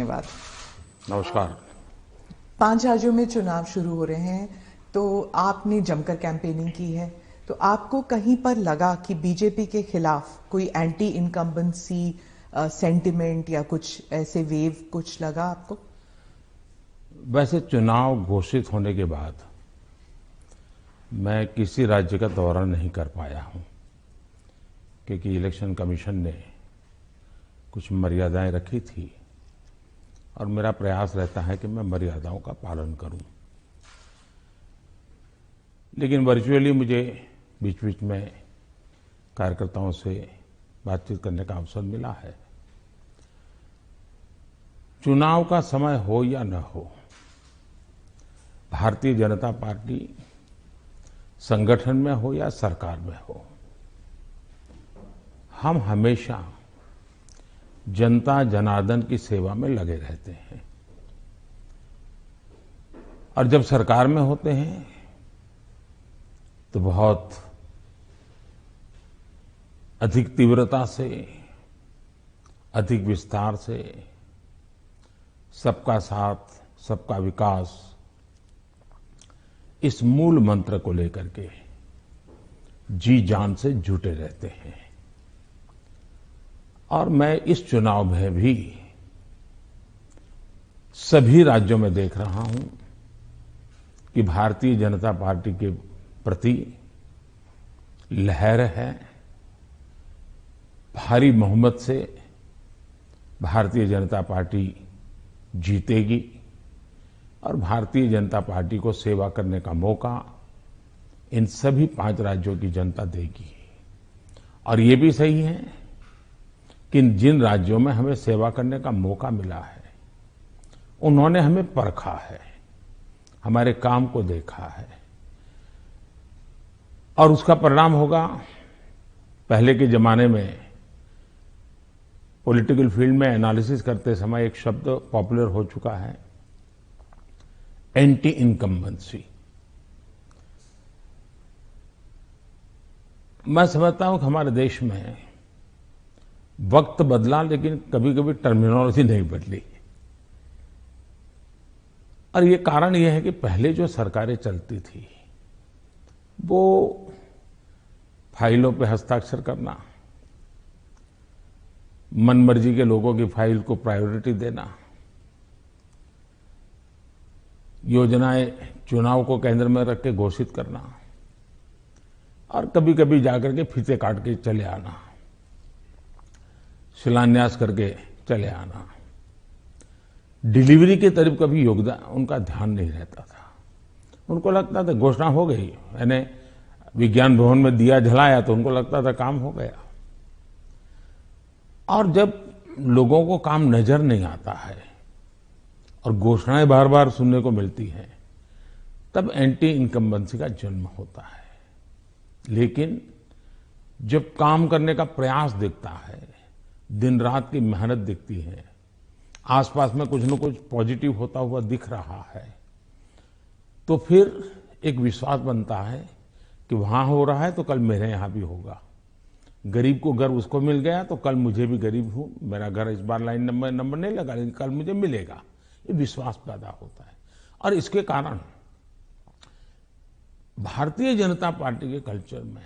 धन्यवाद। नमस्कार। 5 राज्यों में चुनाव शुरू हो रहे हैं, तो आपने जमकर कैंपेनिंग की है, तो आपको कहीं पर लगा कि बीजेपी के खिलाफ कोई एंटी इनकम्बेंसी सेंटिमेंट या कुछ ऐसे वेव कुछ लगा आपको? वैसे चुनाव घोषित होने के बाद मैं किसी राज्य का दौरा नहीं कर पाया हूं, क्योंकि इलेक्शन कमीशन ने कुछ मर्यादाएं रखी थी और मेरा प्रयास रहता है कि मैं मर्यादाओं का पालन करूं। लेकिन वर्चुअली मुझे बीच बीच में कार्यकर्ताओं से बातचीत करने का अवसर मिला है। चुनाव का समय हो या न हो, भारतीय जनता पार्टी संगठन में हो या सरकार में हो, हम हमेशा जनता जनार्दन की सेवा में लगे रहते हैं। और जब सरकार में होते हैं तो बहुत अधिक तीव्रता से, अधिक विस्तार से सबका साथ, सबका विकास, इस मूल मंत्र को लेकर के जी जान से जुटे रहते हैं। और मैं इस चुनाव में भी सभी राज्यों में देख रहा हूं कि भारतीय जनता पार्टी के प्रति लहर है। भारी बहुमत से भारतीय जनता पार्टी जीतेगी और भारतीय जनता पार्टी को सेवा करने का मौका इन सभी 5 राज्यों की जनता देगी। और ये भी सही है कि जिन राज्यों में हमें सेवा करने का मौका मिला है, उन्होंने हमें परखा है, हमारे काम को देखा है और उसका परिणाम होगा। पहले के जमाने में पॉलिटिकल फील्ड में एनालिसिस करते समय एक शब्द पॉपुलर हो चुका है, एंटी इनकम्बेंसी। मैं समझता हूं कि हमारे देश में वक्त बदला, लेकिन कभी कभी टर्मिनोलॉजी नहीं बदली। और ये कारण ये है कि पहले जो सरकारें चलती थी वो फाइलों पे हस्ताक्षर करना, मनमर्जी के लोगों की फाइल को प्रायोरिटी देना, योजनाएं चुनाव को केंद्र में रख के घोषित करना और कभी कभी जाकर के फीते काट के चले आना, शिलान्यास करके चले आना। डिलीवरी की तरफ कभी योगदान उनका ध्यान नहीं रहता था। उनको लगता था घोषणा हो गई, यानी विज्ञान भवन में दिया जलाया तो उनको लगता था काम हो गया। और जब लोगों को काम नजर नहीं आता है और घोषणाएं बार बार सुनने को मिलती हैं, तब एंटी इनकम्बेंसी का जन्म होता है। लेकिन जब काम करने का प्रयास दिखता है, दिन रात की मेहनत दिखती है, आसपास में कुछ न कुछ पॉजिटिव होता हुआ दिख रहा है, तो फिर एक विश्वास बनता है कि वहां हो रहा है तो कल मेरे यहां भी होगा। गरीब को घर उसको मिल गया तो कल मुझे भी, गरीब हूं, मेरा घर इस बार लाइन नंबर नहीं लगा लेकिन कल मुझे मिलेगा। ये विश्वास पैदा होता है। और इसके कारण भारतीय जनता पार्टी के कल्चर में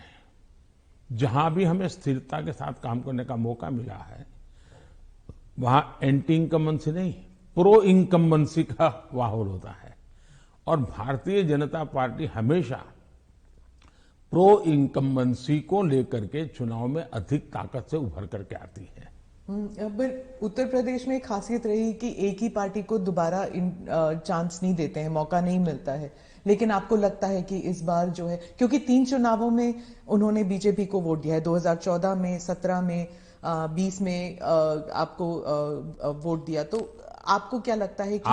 जहां भी हमें स्थिरता के साथ काम करने का मौका मिला है, वहां एंटी इनकम्बेंसी नहीं, प्रो इनकम्बेंसी का माहौल होता है। और भारतीय जनता पार्टी हमेशा प्रो इनकम्बेंसी को लेकर के चुनाव में अधिक ताकत से उभर करके आती है। उत्तर प्रदेश में एक खासियत रही कि एक ही पार्टी को दोबारा चांस नहीं देते हैं, मौका नहीं मिलता है। लेकिन आपको लगता है कि इस बार जो है, क्योंकि 3 चुनावों में उन्होंने बीजेपी को वोट दिया है, 2014 में, 17 में, 20 में आपको वोट दिया, तो आपको क्या लगता है कि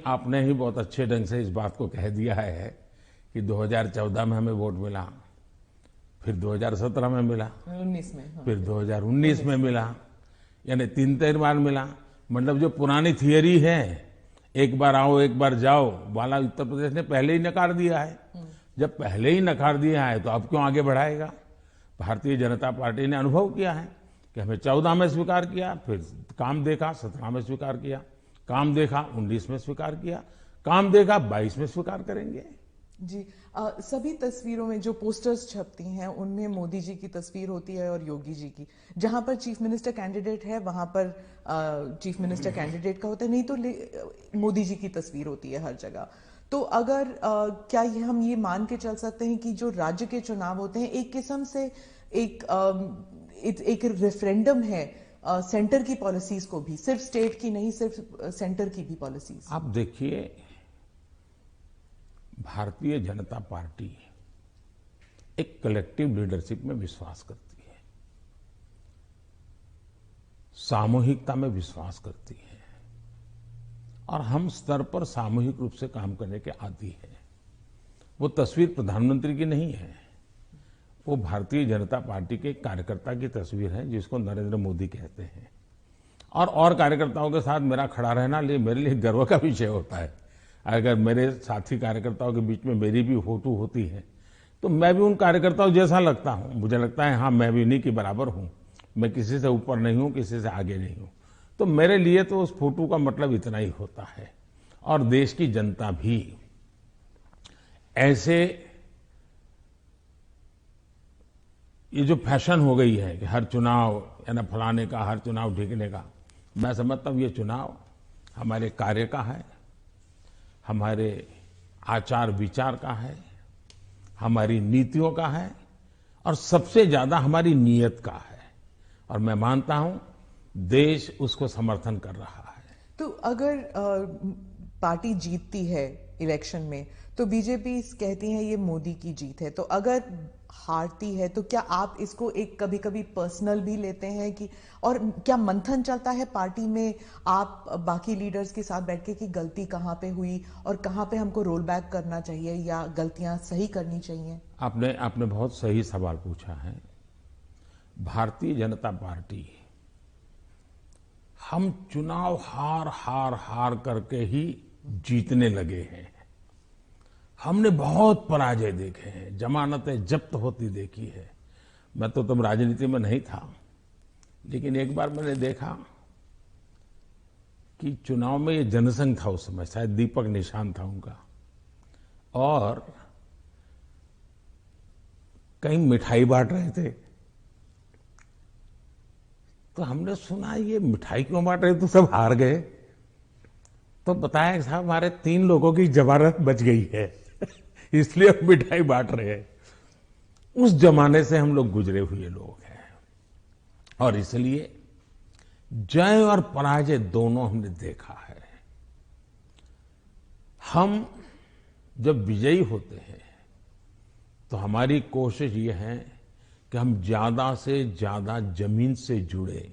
आपने ही बहुत अच्छे ढंग से इस बात को कह दिया है कि 2014 में हमें वोट मिला, फिर 2017 में मिला, 19 में, हाँ, फिर 2019 में मिला, यानी 3 बार मिला। मतलब जो पुरानी थियरी है, एक बार आओ एक बार जाओ वाला, उत्तर प्रदेश ने पहले ही नकार दिया है। जब पहले ही नकार दिया है तो अब क्यों आगे बढ़ाएगा? भारतीय जनता पार्टी ने अनुभव किया है कि हमें 14 में स्वीकार किया, फिर काम देखा, 17 में स्वीकार किया, काम देखा 19 में स्वीकार किया, काम देखा 22 में स्वीकार करेंगे। जी, सभी तस्वीरों में जो पोस्टर्स छपती हैं उनमें मोदी जी की तस्वीर होती है और योगी जी की। जहां पर चीफ मिनिस्टर कैंडिडेट है वहां पर चीफ मिनिस्टर कैंडिडेट का होता है, नहीं तो मोदी जी की तस्वीर होती है हर जगह। तो अगर क्या हम ये मान के चल सकते हैं कि जो राज्य के चुनाव होते हैं एक किस्म से एक रेफरेंडम है सेंटर की पॉलिसीज को भी, सिर्फ स्टेट की नहीं, सिर्फ सेंटर की भी पॉलिसीज? आप देखिए, भारतीय जनता पार्टी एक कलेक्टिव लीडरशिप में विश्वास करती है, सामूहिकता में विश्वास करती है और हम स्तर पर सामूहिक रूप से काम करने के आदी हैं। वो तस्वीर प्रधानमंत्री की नहीं है, वो भारतीय जनता पार्टी के कार्यकर्ता की तस्वीर है जिसको नरेंद्र मोदी कहते हैं। और कार्यकर्ताओं के साथ मेरा खड़ा रहना मेरे लिए गर्व का विषय होता है। अगर मेरे साथी कार्यकर्ताओं के बीच में मेरी भी फोटो होती है तो मैं भी उन कार्यकर्ताओं जैसा लगता हूं। मुझे लगता है हाँ, मैं भी उन्हीं के बराबर हूं, मैं किसी से ऊपर नहीं हूं, किसी से आगे नहीं हूं। तो मेरे लिए तो उस फोटो का मतलब इतना ही होता है। और देश की जनता भी ऐसे, ये जो फैशन हो गई है कि हर चुनाव या ना फलाने का, हर चुनाव ढीकने का, मैं समझता हूं ये चुनाव हमारे कार्य का है, हमारे आचार विचार का है, हमारी नीतियों का है और सबसे ज्यादा हमारी नीयत का है। और मैं मानता हूं देश उसको समर्थन कर रहा है। तो अगर पार्टी जीतती है इलेक्शन में तो बीजेपी कहती है ये मोदी की जीत है, तो अगर हारती है तो क्या आप इसको एक कभी कभी पर्सनल भी लेते हैं कि, और क्या मंथन चलता है पार्टी में आप बाकी लीडर्स के साथ बैठ के कि गलती कहां पे हुई और कहां पे हमको रोल बैक करना चाहिए या गलतियां सही करनी चाहिए? आपने बहुत सही सवाल पूछा है। भारतीय जनता पार्टी, हम चुनाव हार करके ही जीतने लगे हैं। हमने बहुत पराजय देखे हैं, जमानतें जब्त होती देखी है। मैं तो तब राजनीति में नहीं था, लेकिन एक बार मैंने देखा कि चुनाव में ये जनसंघ था, उस समय शायद दीपक निशान था उनका, और कहीं मिठाई बांट रहे थे। तो हमने सुना ये मिठाई क्यों बांट रहे, तो सब हार गए। तो बताया कि साहब हमारे 3 लोगों की जमानत बच गई है इसलिए हम मिठाई बांट रहे हैं। उस जमाने से हम लोग गुजरे हुए लोग हैं और इसलिए जय और पराजय दोनों हमने देखा है। हम जब विजयी होते हैं तो हमारी कोशिश ये है कि हम ज्यादा से ज्यादा जमीन से जुड़े,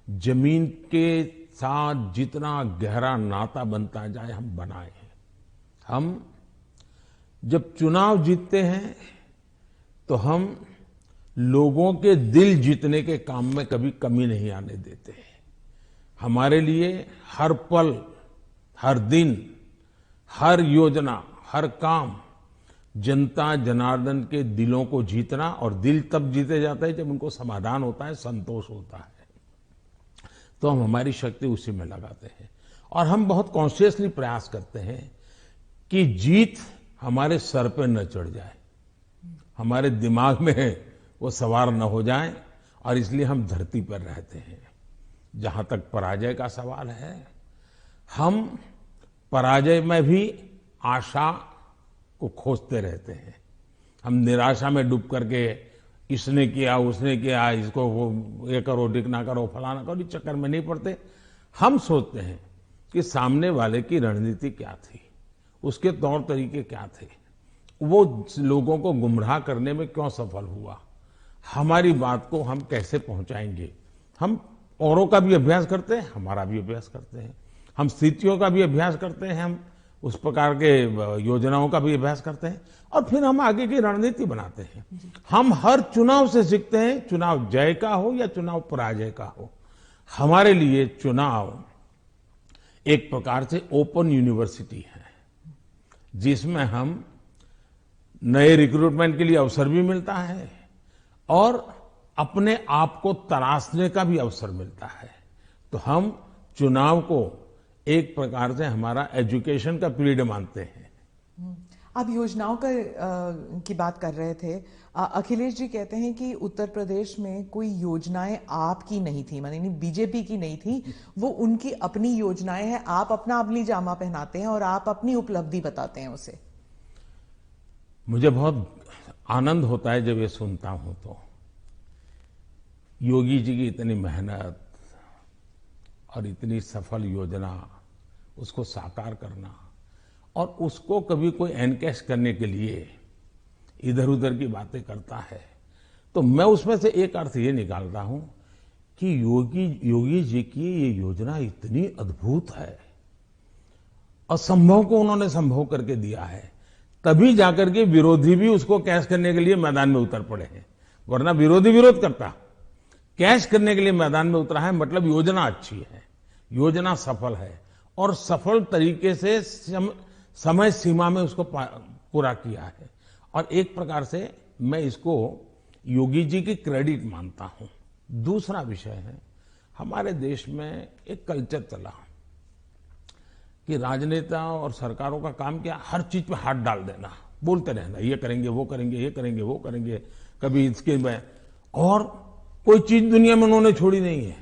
जमीन के साथ जितना गहरा नाता बनता जाए हम बनाएं। हम जब चुनाव जीतते हैं तो हम लोगों के दिल जीतने के काम में कभी कमी नहीं आने देते। हमारे लिए हर पल, हर दिन, हर योजना, हर काम जनता जनार्दन के दिलों को जीतना, और दिल तब जीते जाते हैं जब उनको समाधान होता है, संतोष होता है। तो हम हमारी शक्ति उसी में लगाते हैं और हम बहुत कॉन्शियसली प्रयास करते हैं कि जीत हमारे सर पे न चढ़ जाए, हमारे दिमाग में वो सवार न हो जाए, और इसलिए हम धरती पर रहते हैं। जहां तक पराजय का सवाल है, हम पराजय में भी आशा को खोजते रहते हैं। हम निराशा में डूब करके इसने किया, उसने किया, इसको वो ये करो, डिकना करो, फलाना करो, इस चक्कर में नहीं पड़ते। हम सोचते हैं कि सामने वाले की रणनीति क्या थी, उसके तौर तरीके क्या थे, वो लोगों को गुमराह करने में क्यों सफल हुआ, हमारी बात को हम कैसे पहुंचाएंगे। हम औरों का भी अभ्यास करते हैं, हमारा भी अभ्यास करते हैं, हम स्थितियों का भी अभ्यास करते हैं, हम उस प्रकार के योजनाओं का भी अभ्यास करते हैं और फिर हम आगे की रणनीति बनाते हैं। हम हर चुनाव से सीखते हैं, चुनाव जय का हो या चुनाव पराजय का हो। हमारे लिए चुनाव एक प्रकार से ओपन यूनिवर्सिटी है, जिसमें हम नए रिक्रूटमेंट के लिए अवसर भी मिलता है और अपने आप को तराशने का भी अवसर मिलता है। तो हम चुनाव को एक प्रकार से हमारा एजुकेशन का पीरियड मानते हैं। आप योजनाओं की बात कर रहे थे। अखिलेश जी कहते हैं कि उत्तर प्रदेश में कोई योजनाएं आपकी नहीं थी, माने नहीं बीजेपी की नहीं थी, वो उनकी अपनी योजनाएं हैं। आप अपना अपनी जामा पहनाते हैं और आप अपनी उपलब्धि बताते हैं उसे। मुझे बहुत आनंद होता है जब ये सुनता हूं तो। योगी जी की इतनी मेहनत और इतनी सफल योजना, उसको साकार करना और उसको कभी कोई एनकैश करने के लिए इधर उधर की बातें करता है, तो मैं उसमें से एक अर्थ ये निकालता हूं कि योगी जी की ये योजना इतनी अद्भुत है, असंभव को उन्होंने संभव करके दिया है, तभी जाकर के विरोधी भी उसको कैश करने के लिए मैदान में उतर पड़े हैं। वरना विरोधी विरोध करता, कैश करने के लिए मैदान में उतरा है, मतलब योजना अच्छी है, योजना सफल है और सफल तरीके से समय सीमा में उसको पूरा किया है। और एक प्रकार से मैं इसको योगी जी की क्रेडिट मानता हूं। दूसरा विषय है, हमारे देश में एक कल्चर चला कि राजनेता और सरकारों का काम क्या, हर चीज पे हाथ डाल देना, बोलते रहना, ये करेंगे वो करेंगे, ये करेंगे वो करेंगे, कभी इसके में। और कोई चीज दुनिया में उन्होंने छोड़ी नहीं है।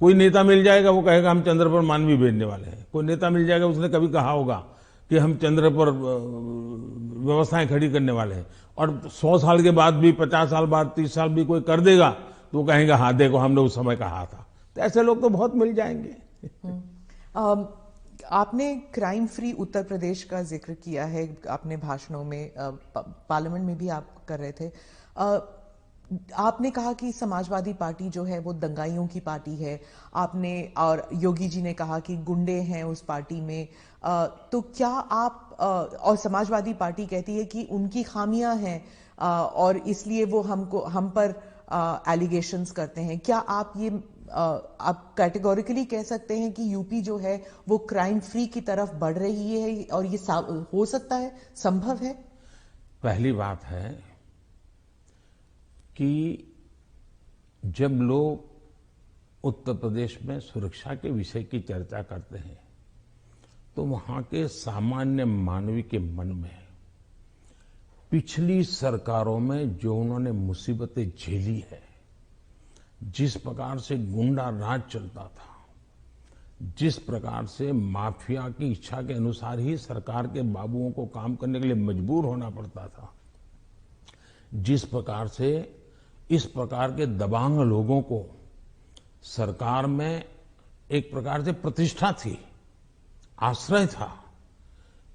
कोई नेता मिल जाएगा, वो कहेगा हम चंद्र पर मानवी भेजने वाले हैं। कोई नेता मिल जाएगा, उसने कभी कहा होगा कि हम चंद्र पर व्यवस्थाएं खड़ी करने वाले हैं। और 100 साल के बाद भी, 50 साल बाद, 30 साल भी कोई कर देगा तो वो कहेंगे हाँ देखो हमने उस समय कहा था। तो ऐसे लोग तो बहुत मिल जाएंगे। आपने क्राइम फ्री उत्तर प्रदेश का जिक्र किया है अपने भाषणों में, पार्लियामेंट में भी आप कर रहे थे। आपने कहा कि समाजवादी पार्टी जो है वो दंगाइयों की पार्टी है, आपने, और योगी जी ने कहा कि गुंडे हैं उस पार्टी में। तो क्या आप, और समाजवादी पार्टी कहती है कि उनकी खामियां हैं और इसलिए वो हम पर एलिगेशंस करते हैं। क्या आप ये आप कैटेगोरिकली कह सकते हैं कि यूपी जो है वो क्राइम फ्री की तरफ बढ़ रही है और ये हो सकता है, संभव है? पहली बात है कि जब लोग उत्तर प्रदेश में सुरक्षा के विषय की चर्चा करते हैं तो वहां के सामान्य मानवी के मन में पिछली सरकारों में जो उन्होंने मुसीबतें झेली है, जिस प्रकार से गुंडा राज चलता था, जिस प्रकार से माफिया की इच्छा के अनुसार ही सरकार के बाबुओं को काम करने के लिए मजबूर होना पड़ता था, जिस प्रकार से इस प्रकार के दबंग लोगों को सरकार में एक प्रकार से प्रतिष्ठा थी, आश्रय था,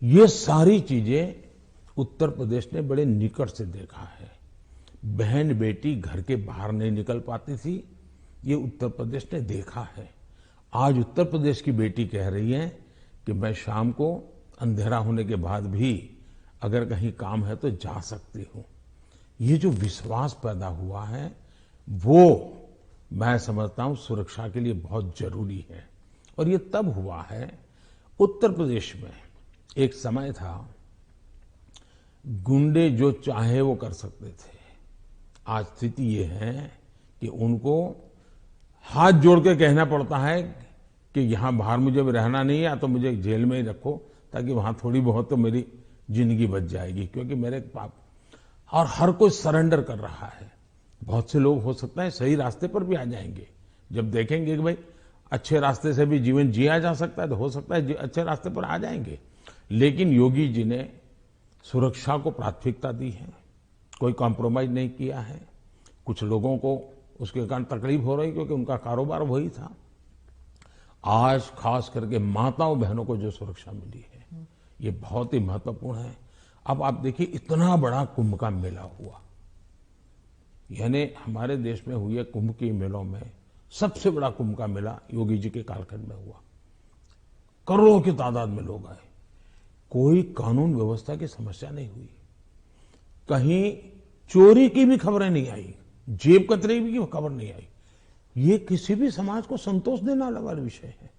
ये सारी चीजें उत्तर प्रदेश ने बड़े निकट से देखा है। बहन बेटी घर के बाहर नहीं निकल पाती थी, ये उत्तर प्रदेश ने देखा है। आज उत्तर प्रदेश की बेटी कह रही है कि मैं शाम को अंधेरा होने के बाद भी अगर कहीं काम है तो जा सकती हूं। ये जो विश्वास पैदा हुआ है वो मैं समझता हूं सुरक्षा के लिए बहुत जरूरी है। और ये तब हुआ है, उत्तर प्रदेश में एक समय था गुंडे जो चाहे वो कर सकते थे। आज स्थिति ये है कि उनको हाथ जोड़ के कहना पड़ता है कि यहां बाहर मुझे रहना नहीं है, या तो मुझे जेल में ही रखो ताकि वहां थोड़ी बहुत तो मेरी जिंदगी बच जाएगी, क्योंकि मेरे पाप। और हर कोई सरेंडर कर रहा है। बहुत से लोग हो सकता है सही रास्ते पर भी आ जाएंगे, जब देखेंगे कि भाई अच्छे रास्ते से भी जीवन जिया जा सकता है तो हो सकता है अच्छे रास्ते पर आ जाएंगे। लेकिन योगी जी ने सुरक्षा को प्राथमिकता दी है, कोई कॉम्प्रोमाइज नहीं किया है। कुछ लोगों को उसके कारण तकलीफ हो रही क्योंकि उनका कारोबार वही था। आज खास करके माताओं बहनों को जो सुरक्षा मिली है ये बहुत ही महत्वपूर्ण है। अब आप देखिए इतना बड़ा कुंभ का मेला हुआ, यानी हमारे देश में हुए कुंभ के मेलों में सबसे बड़ा कुंभ का मेला योगी जी के कालखंड में हुआ। करोड़ों की तादाद में लोग आए, कोई कानून व्यवस्था की समस्या नहीं हुई, कहीं चोरी की भी खबरें नहीं आई, जेब कतरे की खबर नहीं आई। ये किसी भी समाज को संतोष देने वाला विषय है,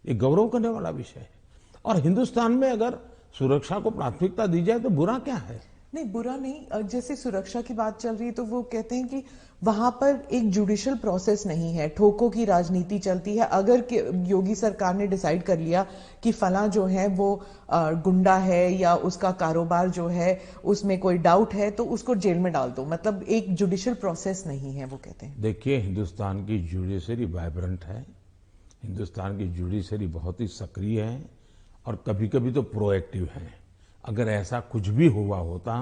ये गौरव करने वाला विषय है। और हिंदुस्तान में अगर सुरक्षा को प्राथमिकता दी जाए तो बुरा क्या है? नहीं, बुरा नहीं। जैसे सुरक्षा की बात चल रही है तो वो कहते हैं कि वहां पर एक जुडिशियल प्रोसेस नहीं है, ठोकों की राजनीति चलती है। अगर योगी सरकार ने डिसाइड कर लिया कि फला जो है वो गुंडा है या उसका कारोबार जो है उसमें कोई डाउट है तो उसको जेल में डाल दो, मतलब एक जुडिशियल प्रोसेस नहीं है, वो कहते हैं। देखिए, हिंदुस्तान की जुडिशरी वाइब्रेंट है, हिंदुस्तान की जुडिशरी बहुत ही सक्रिय है और कभी कभी तो प्रोएक्टिव है। अगर ऐसा कुछ भी हुआ होता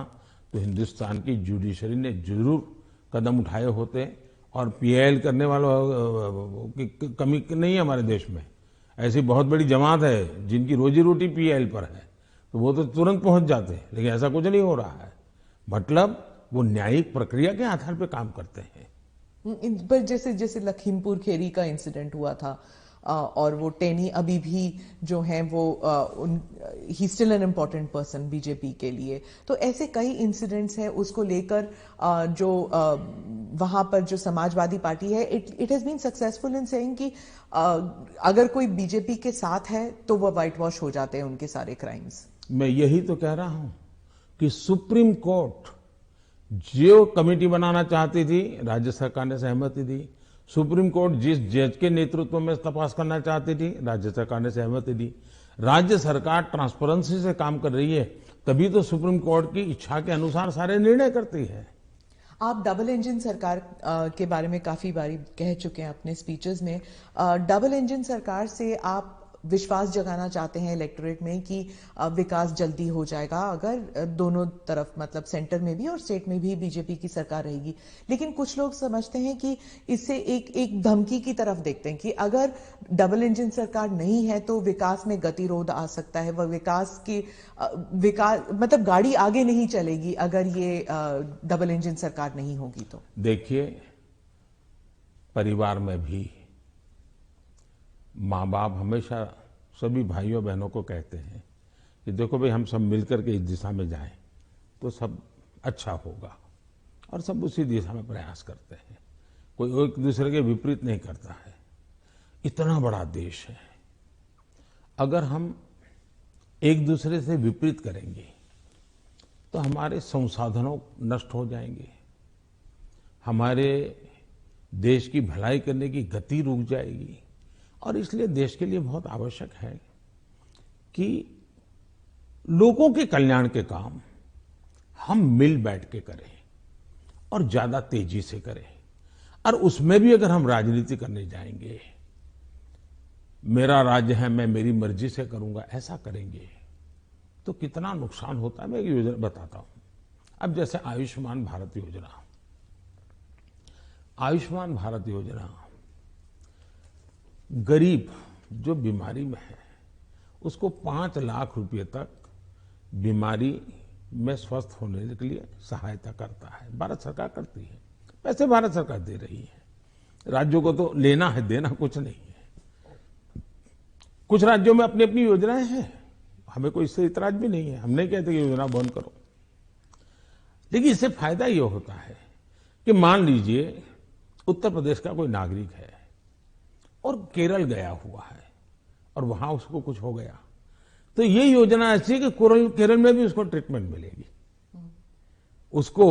तो हिंदुस्तान की जुडिशरी ने जरूर कदम उठाए होते और पीआईएल करने वालों की कमी नहीं है हमारे देश में। ऐसी बहुत बड़ी जमात है जिनकी रोजी रोटी पीआईएल पर है, तो वो तो तुरंत पहुंच जाते हैं, लेकिन ऐसा कुछ नहीं हो रहा है। मतलब वो न्यायिक प्रक्रिया के आधार पर काम करते हैं। पर जैसे जैसे लखीमपुर खेरी का इंसिडेंट हुआ था और वो टेनी अभी भी जो है वो he still an important person BJP के लिए, तो ऐसे कई इंसिडेंट्स हैं उसको लेकर जो वहां पर जो समाजवादी पार्टी है it has been successful in saying कि अगर कोई बीजेपी के साथ है तो वो व्हाइट वॉश हो जाते हैं उनके सारे क्राइम्स। मैं यही तो कह रहा हूं कि सुप्रीम कोर्ट जो कमेटी बनाना चाहती थी, राज्य सरकार ने सहमति दी। सुप्रीम कोर्ट जिस जज के नेतृत्व में तपास करना चाहती थी, राज्य सरकार ने सहमति दी। राज्य सरकार ट्रांसपेरेंसी से काम कर रही है, तभी तो सुप्रीम कोर्ट की इच्छा के अनुसार सारे निर्णय करती है। आप डबल इंजन सरकार के बारे में काफी बारी कह चुके हैं अपने स्पीचेस में। डबल इंजन सरकार से आप विश्वास जगाना चाहते हैं इलेक्टोरेट में कि विकास जल्दी हो जाएगा अगर दोनों तरफ, मतलब सेंटर में भी और स्टेट में भी बीजेपी की सरकार रहेगी। लेकिन कुछ लोग समझते हैं कि इससे एक धमकी की तरफ देखते हैं कि अगर डबल इंजन सरकार नहीं है तो विकास में गतिरोध आ सकता है, वह विकास मतलब गाड़ी आगे नहीं चलेगी अगर ये डबल इंजन सरकार नहीं होगी तो। देखिए, परिवार में भी माँ बाप हमेशा सभी भाइयों बहनों को कहते हैं कि देखो भाई, हम सब मिलकर के इस दिशा में जाएं तो सब अच्छा होगा, और सब उसी दिशा में प्रयास करते हैं। कोई एक दूसरे के विपरीत नहीं करता है। इतना बड़ा देश है, अगर हम एक दूसरे से विपरीत करेंगे तो हमारे संसाधनों नष्ट हो जाएंगे, हमारे देश की भलाई करने की गति रुक जाएगी। और इसलिए देश के लिए बहुत आवश्यक है कि लोगों के कल्याण के काम हम मिल बैठ के करें और ज्यादा तेजी से करें। और उसमें भी अगर हम राजनीति करने जाएंगे, मेरा राज्य है, मैं मेरी मर्जी से करूंगा, ऐसा करेंगे तो कितना नुकसान होता है। मैं एक योजना बताता हूं। अब जैसे आयुष्मान भारत योजना, आयुष्मान भारत योजना गरीब जो बीमारी में है उसको 5 लाख रुपए तक बीमारी में स्वस्थ होने के लिए सहायता करता है। भारत सरकार करती है, पैसे भारत सरकार दे रही है। राज्यों को तो लेना है, देना कुछ नहीं है। कुछ राज्यों में अपनी अपनी योजनाएं हैं, हमें कोई इससे इतराज भी नहीं है। हम नहीं कहते कि योजना बंद करो, लेकिन इससे फायदा ये होता है कि मान लीजिए उत्तर प्रदेश का कोई नागरिक है और केरल गया हुआ है और वहां उसको कुछ हो गया, तो ये योजना ऐसी है कि केरल में भी उसको ट्रीटमेंट मिलेगी। उसको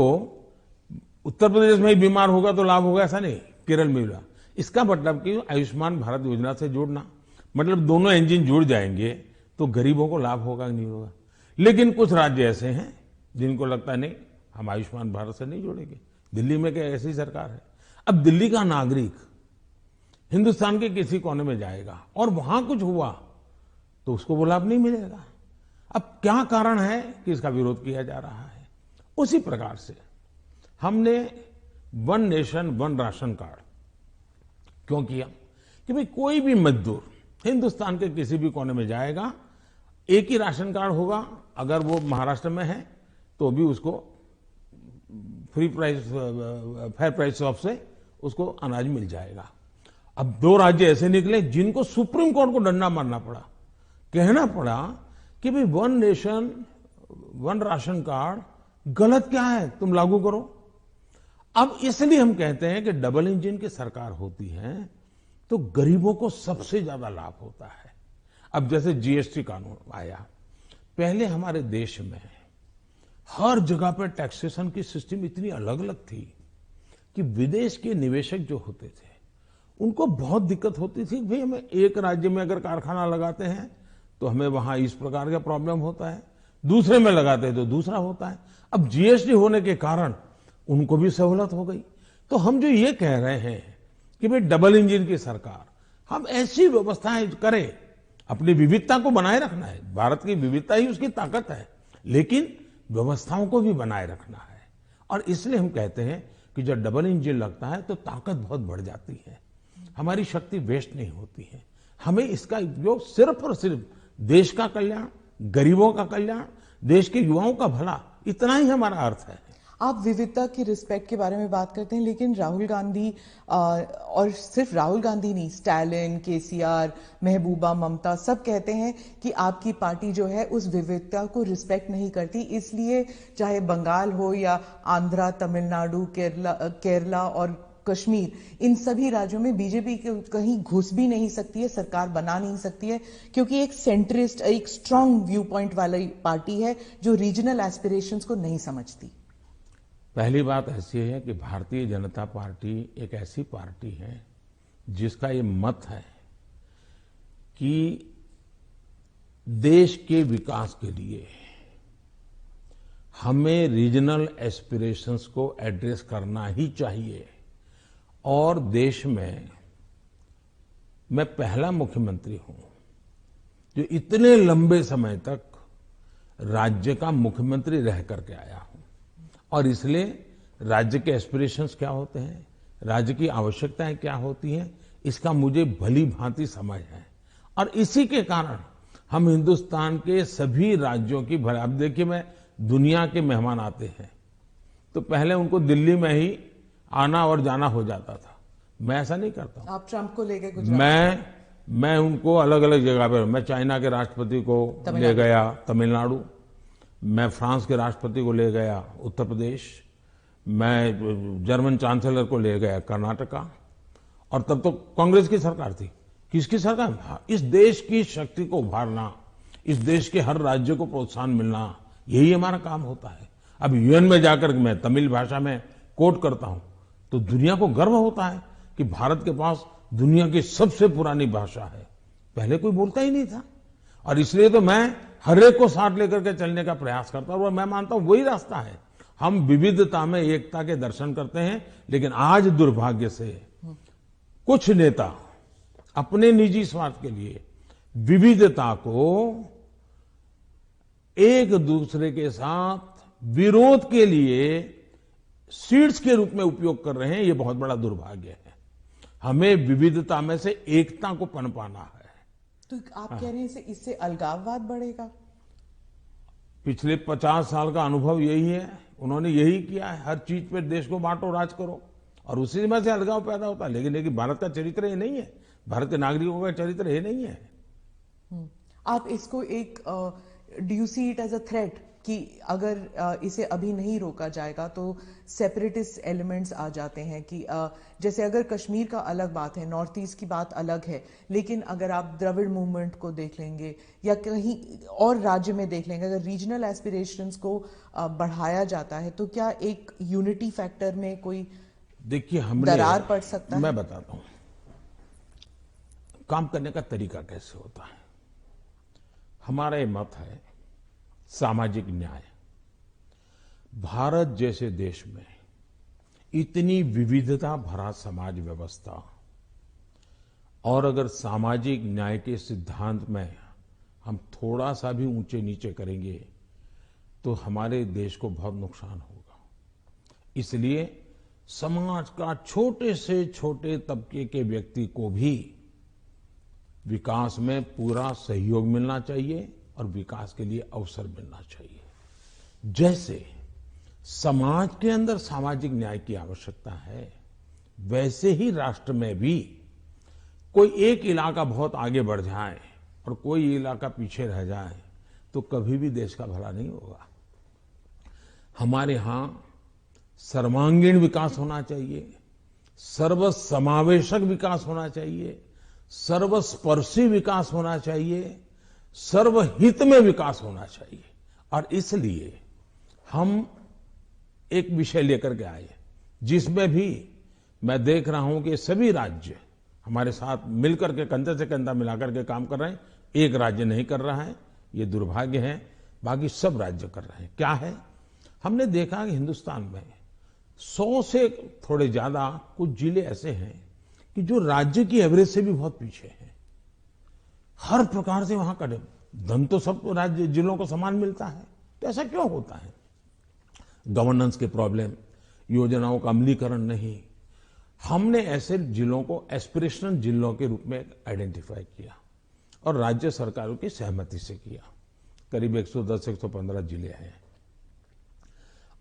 उत्तर प्रदेश में ही बीमार होगा तो लाभ होगा, ऐसा नहीं, केरल में भी। इसका मतलब कि आयुष्मान भारत योजना से जोड़ना मतलब दोनों इंजन जुड़ जाएंगे तो गरीबों को लाभ होगा कि नहीं होगा। लेकिन कुछ राज्य ऐसे हैं जिनको लगता है नहीं, हम आयुष्मान भारत से नहीं जोड़ेंगे। दिल्ली में क्या ऐसी सरकार है। अब दिल्ली का नागरिक हिंदुस्तान के किसी कोने में जाएगा और वहां कुछ हुआ तो उसको वो लाभ नहीं मिलेगा। अब क्या कारण है कि इसका विरोध किया जा रहा है? उसी प्रकार से हमने one nation one ration card क्यों किया कि भाई कोई भी मजदूर हिंदुस्तान के किसी भी कोने में जाएगा, एक ही राशन कार्ड होगा। अगर वो महाराष्ट्र में है तो भी उसको फेयर प्राइस शॉप से उसको अनाज मिल जाएगा। अब 2 राज्य ऐसे निकले जिनको सुप्रीम कोर्ट को डंडा मारना पड़ा, कहना पड़ा कि भाई one nation one ration card गलत क्या है, तुम लागू करो। अब इसलिए हम कहते हैं कि डबल इंजन की सरकार होती है तो गरीबों को सबसे ज्यादा लाभ होता है। अब जैसे जीएसटी कानून आया, पहले हमारे देश में हर जगह पर टैक्सेशन की सिस्टम इतनी अलग अलग थी कि विदेश के निवेशक जो होते थे उनको बहुत दिक्कत होती थी। भाई हमें एक राज्य में अगर कारखाना लगाते हैं तो हमें वहां इस प्रकार का प्रॉब्लम होता है, दूसरे में लगाते हैं तो दूसरा होता है। अब जीएसटी होने के कारण उनको भी सहूलत हो गई। तो हम जो ये कह रहे हैं कि भाई डबल इंजन की सरकार, हम ऐसी व्यवस्थाएं करें, अपनी विविधता को बनाए रखना है, भारत की विविधता ही उसकी ताकत है, लेकिन व्यवस्थाओं को भी बनाए रखना है। और इसलिए हम कहते हैं कि जब डबल इंजन लगता है तो ताकत बहुत बढ़ जाती है, हमारी शक्ति वेस्ट नहीं होती है। हमें इसका उपयोग सिर्फ और सिर्फ देश का कल्याण, गरीबों का कल्याण, देश के युवाओं का भला, इतना ही हमारा अर्थ है। आप विविधता की रिस्पेक्ट के बारे में बात करते हैं, लेकिन राहुल गांधी और सिर्फ राहुल गांधी नहीं, स्टालिन, केसीआर, महबूबा, ममता सब कहते हैं कि आपकी पार्टी जो है उस विविधता को रिस्पेक्ट नहीं करती। इसलिए चाहे बंगाल हो या आंध्रा, तमिलनाडु, केरला और कश्मीर, इन सभी राज्यों में बीजेपी कहीं घुस भी नहीं सकती है, सरकार बना नहीं सकती है, क्योंकि एक सेंट्रिस्ट, एक स्ट्रांग व्यू पॉइंट वाली पार्टी है जो रीजनल एस्पिरेशंस को नहीं समझती। पहली बात ऐसी है कि भारतीय जनता पार्टी एक ऐसी पार्टी है जिसका ये मत है कि देश के विकास के लिए हमें रीजनल एस्पिरेशंस को एड्रेस करना ही चाहिए। और देश में मैं पहला मुख्यमंत्री हूं जो इतने लंबे समय तक राज्य का मुख्यमंत्री रह करके आया हूं, और इसलिए राज्य के एस्पिरेशंस क्या होते हैं, राज्य की आवश्यकताएं क्या होती हैं, इसका मुझे भली भांति समझ है। और इसी के कारण हम हिंदुस्तान के सभी राज्यों की भला, अब देखिए मैं दुनिया के मेहमान आते हैं तो पहले उनको दिल्ली में ही आना और जाना हो जाता था, मैं ऐसा नहीं करता हूं। आप ट्रंप को लेके गुजरात, मैं उनको अलग अलग जगह पर, मैं चाइना के राष्ट्रपति को ले गया तमिलनाडु, मैं फ्रांस के राष्ट्रपति को ले गया उत्तर प्रदेश, मैं जर्मन चांसलर को ले गया कर्नाटका, और तब तो कांग्रेस की सरकार थी। किसकी सरकार? इस देश की शक्ति को उभारना, इस देश के हर राज्य को प्रोत्साहन मिलना, यही हमारा काम होता है। अब यूएन में जाकर मैं तमिल भाषा में कोट करता हूं तो दुनिया को गर्व होता है कि भारत के पास दुनिया की सबसे पुरानी भाषा है, पहले कोई बोलता ही नहीं था। और इसलिए तो मैं हर एक को साथ लेकर के चलने का प्रयास करता हूं, और मैं मानता हूं वही रास्ता है। हम विविधता में एकता के दर्शन करते हैं, लेकिन आज दुर्भाग्य से कुछ नेता अपने निजी स्वार्थ के लिए विविधता को एक दूसरे के साथ विरोध के लिए सीड्स के रूप में उपयोग कर रहे हैं। ये बहुत बड़ा दुर्भाग्य है। हमें विविधता में से एकता को पनपाना है। तो आप कह रहे हैं इससे अलगाववाद बढ़ेगा? पिछले 50 साल का अनुभव यही है, उन्होंने यही किया है, हर चीज पे देश को बांटो, राज करो, और उसी में से अलगाव पैदा होता है। लेकिन भारत का चरित्र ये नहीं है, भारत के नागरिकों का चरित्र ये नहीं है। आप इसको एक do you see it as a threat कि अगर इसे अभी नहीं रोका जाएगा तो सेपरेटिस्ट एलिमेंट्स आ जाते हैं कि जैसे अगर कश्मीर का अलग बात है, नॉर्थ ईस्ट की बात अलग है, लेकिन अगर आप द्रविड़ मूवमेंट को देख लेंगे या कहीं और राज्य में देख लेंगे, अगर रीजनल एस्पिरेशंस को बढ़ाया जाता है तो क्या एक यूनिटी फैक्टर में कोई देखिए हमने दरार पड़ सकता है? मैं बताता हूं काम करने का तरीका कैसे होता है। हमारा ये मत है सामाजिक न्याय। भारत जैसे देश में इतनी विविधता भरा समाज व्यवस्था, और अगर सामाजिक न्याय के सिद्धांत में हम थोड़ा सा भी ऊंचे नीचे करेंगे तो हमारे देश को बहुत नुकसान होगा। इसलिए समाज का छोटे से छोटे तबके के व्यक्ति को भी विकास में पूरा सहयोग मिलना चाहिए और विकास के लिए अवसर मिलना चाहिए। जैसे समाज के अंदर सामाजिक न्याय की आवश्यकता है, वैसे ही राष्ट्र में भी कोई एक इलाका बहुत आगे बढ़ जाए और कोई इलाका पीछे रह जाए तो कभी भी देश का भला नहीं होगा। हमारे यहां सर्वांगीण विकास होना चाहिए, सर्वसमावेशक विकास होना चाहिए, सर्वस्पर्शी विकास होना चाहिए, सर्वहित में विकास होना चाहिए। और इसलिए हम एक विषय लेकर के आए जिसमें भी मैं देख रहा हूं कि सभी राज्य हमारे साथ मिलकर के कंधे से कंधा मिलाकर के काम कर रहे हैं। एक राज्य नहीं कर रहा है, ये दुर्भाग्य है, बाकी सब राज्य कर रहे हैं। क्या है, हमने देखा कि हिंदुस्तान में 100 से थोड़े ज्यादा कुछ जिले ऐसे हैं कि जो राज्य की एवरेज से भी बहुत पीछे हैं। हर प्रकार से वहां का धन तो सब राज्य जिलों को समान मिलता है, तो ऐसा क्यों होता है? गवर्नेंस के प्रॉब्लम, योजनाओं का अमलीकरण नहीं। हमने ऐसे जिलों को एस्पिरेशनल जिलों के रूप में आइडेंटिफाई किया और राज्य सरकारों की सहमति से किया। करीब 110-115 जिले हैं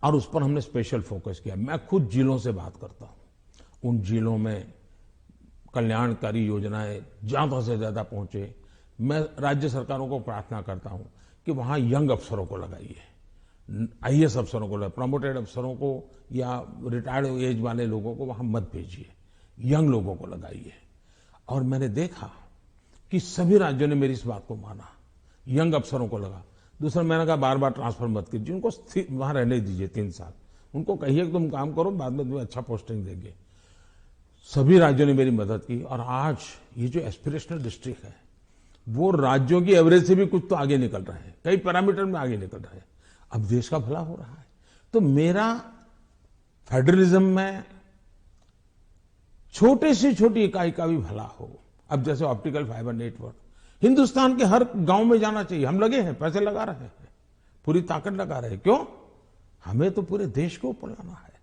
और उस पर हमने स्पेशल फोकस किया। मैं खुद जिलों से बात करता हूं, उन जिलों में कल्याणकारी योजनाएं ज्यादा से ज्यादा पहुंचे। मैं राज्य सरकारों को प्रार्थना करता हूं कि वहां यंग अफसरों को लगाइए, आईएएस अफसरों को, प्रमोटेड अफसरों को या रिटायर्ड एज वाले लोगों को वहां मत भेजिए, यंग लोगों को लगाइए। और मैंने देखा कि सभी राज्यों ने मेरी इस बात को माना, यंग अफसरों को लगा। दूसरा, मैंने कहा बार बार ट्रांसफर मत कीजिए, उनको वहां रहने दीजिए 3 साल, उनको कहिए कि तुम काम करो, बाद में तुम्हें अच्छा पोस्टिंग देंगे। सभी राज्यों ने मेरी मदद की और आज ये जो एस्पिरेशनल डिस्ट्रिक्ट है वो राज्यों की एवरेज से भी कुछ तो आगे निकल रहे हैं, कई पैरामीटर में आगे निकल रहे हैं। अब देश का भला हो रहा है। तो मेरा फेडरलिज्म में छोटे से छोटी इकाई का भी भला हो। अब जैसे ऑप्टिकल फाइबर नेटवर्क हिंदुस्तान के हर गांव में जाना चाहिए। हम लगे हैं, पैसे लगा रहे हैं, पूरी ताकत लगा रहे हैं। क्यों? हमें तो पूरे देश को ऊपर लाना है।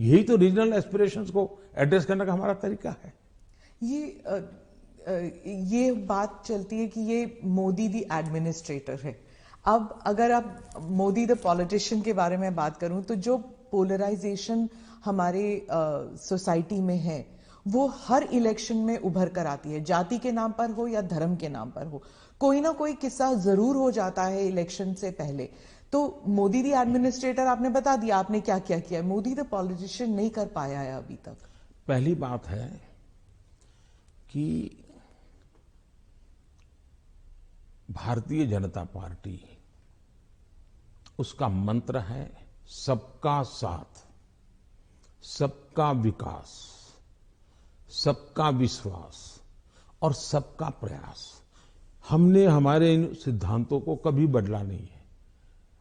यही तो रीजनल एस्पिरेशंस को एड्रेस करने का हमारा तरीका है। ये बात चलती है कि ये मोदी दी एडमिनिस्ट्रेटर है। अब अगर आप मोदी द पॉलिटिशियन के बारे में बात करूं तो जो पोलराइजेशन हमारे सोसाइटी में है वो हर इलेक्शन में उभर कर आती है, जाति के नाम पर हो या धर्म के नाम पर हो। कोई ना कोई किस्सा जरूर हो जाता है इलेक्शन से पहले। तो मोदी दी एडमिनिस्ट्रेटर आपने बता दिया आपने क्या क्या किया है, मोदी द पॉलिटिशियन नहीं कर पाया है अभी तक। पहली बात है कि भारतीय जनता पार्टी, उसका मंत्र है सबका साथ, सबका विकास, सबका विश्वास और सबका प्रयास। हमने हमारे इन सिद्धांतों को कभी बदला नहीं है।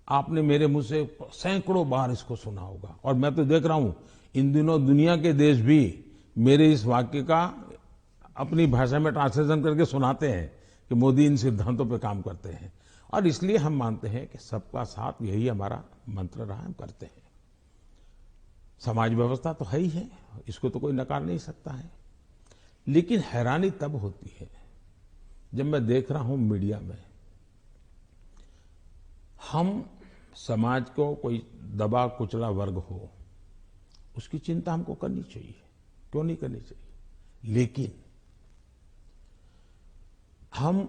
आपने मेरे मुंह से सैकड़ों बार इसको सुना होगा और मैं तो देख रहा हूं इन दिनों दुनिया के देश भी मेरे इस वाक्य का अपनी भाषा में ट्रांसलेशन करके सुनाते हैं कि मोदी इन सिद्धांतों पर काम करते हैं। और इसलिए हम मानते हैं कि सबका साथ यही हमारा मंत्र रहा, हम करते हैं। समाज व्यवस्था तो है ही है, इसको तो कोई नकार नहीं सकता है। लेकिन हैरानी तब होती है जब मैं देख रहा हूं मीडिया में हम समाज को कोई दबा कुचला वर्ग हो उसकी चिंता हमको करनी चाहिए, क्यों नहीं करनी चाहिए। लेकिन हम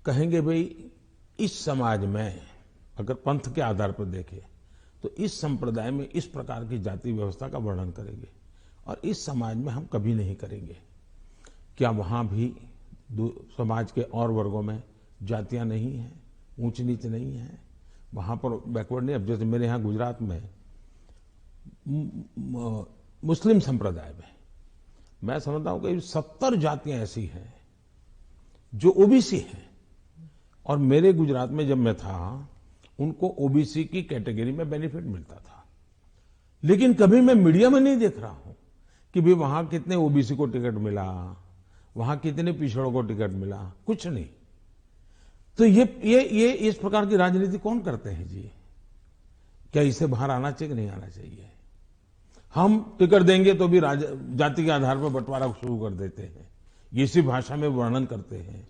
कहेंगे भाई इस समाज में अगर पंथ के आधार पर देखें तो इस संप्रदाय में इस प्रकार की जाति व्यवस्था का वर्णन करेंगे और इस समाज में हम कभी नहीं करेंगे। क्या वहां भी समाज के और वर्गों में जातियां नहीं हैं, ऊंच नीच नहीं है, वहां पर बैकवर्ड नहीं। अब जैसे मेरे यहां गुजरात में मुस्लिम संप्रदाय में मैं समझता हूं कि 70 जातियां ऐसी हैं जो ओबीसी हैं और मेरे गुजरात में जब मैं था उनको ओबीसी की कैटेगरी में बेनिफिट मिलता था। लेकिन कभी मैं मीडिया में नहीं देख रहा हूं कि भाई वहां कितने ओबीसी को टिकट मिला, वहां कितने पिछड़ों को टिकट मिला, कुछ नहीं। तो ये इस प्रकार की राजनीति कौन करते हैं जी? क्या इसे बाहर आना चाहिए कि नहीं आना चाहिए? हम टिकट देंगे तो भी जाति के आधार पर बंटवारा शुरू कर देते हैं, इसी भाषा में वर्णन करते हैं।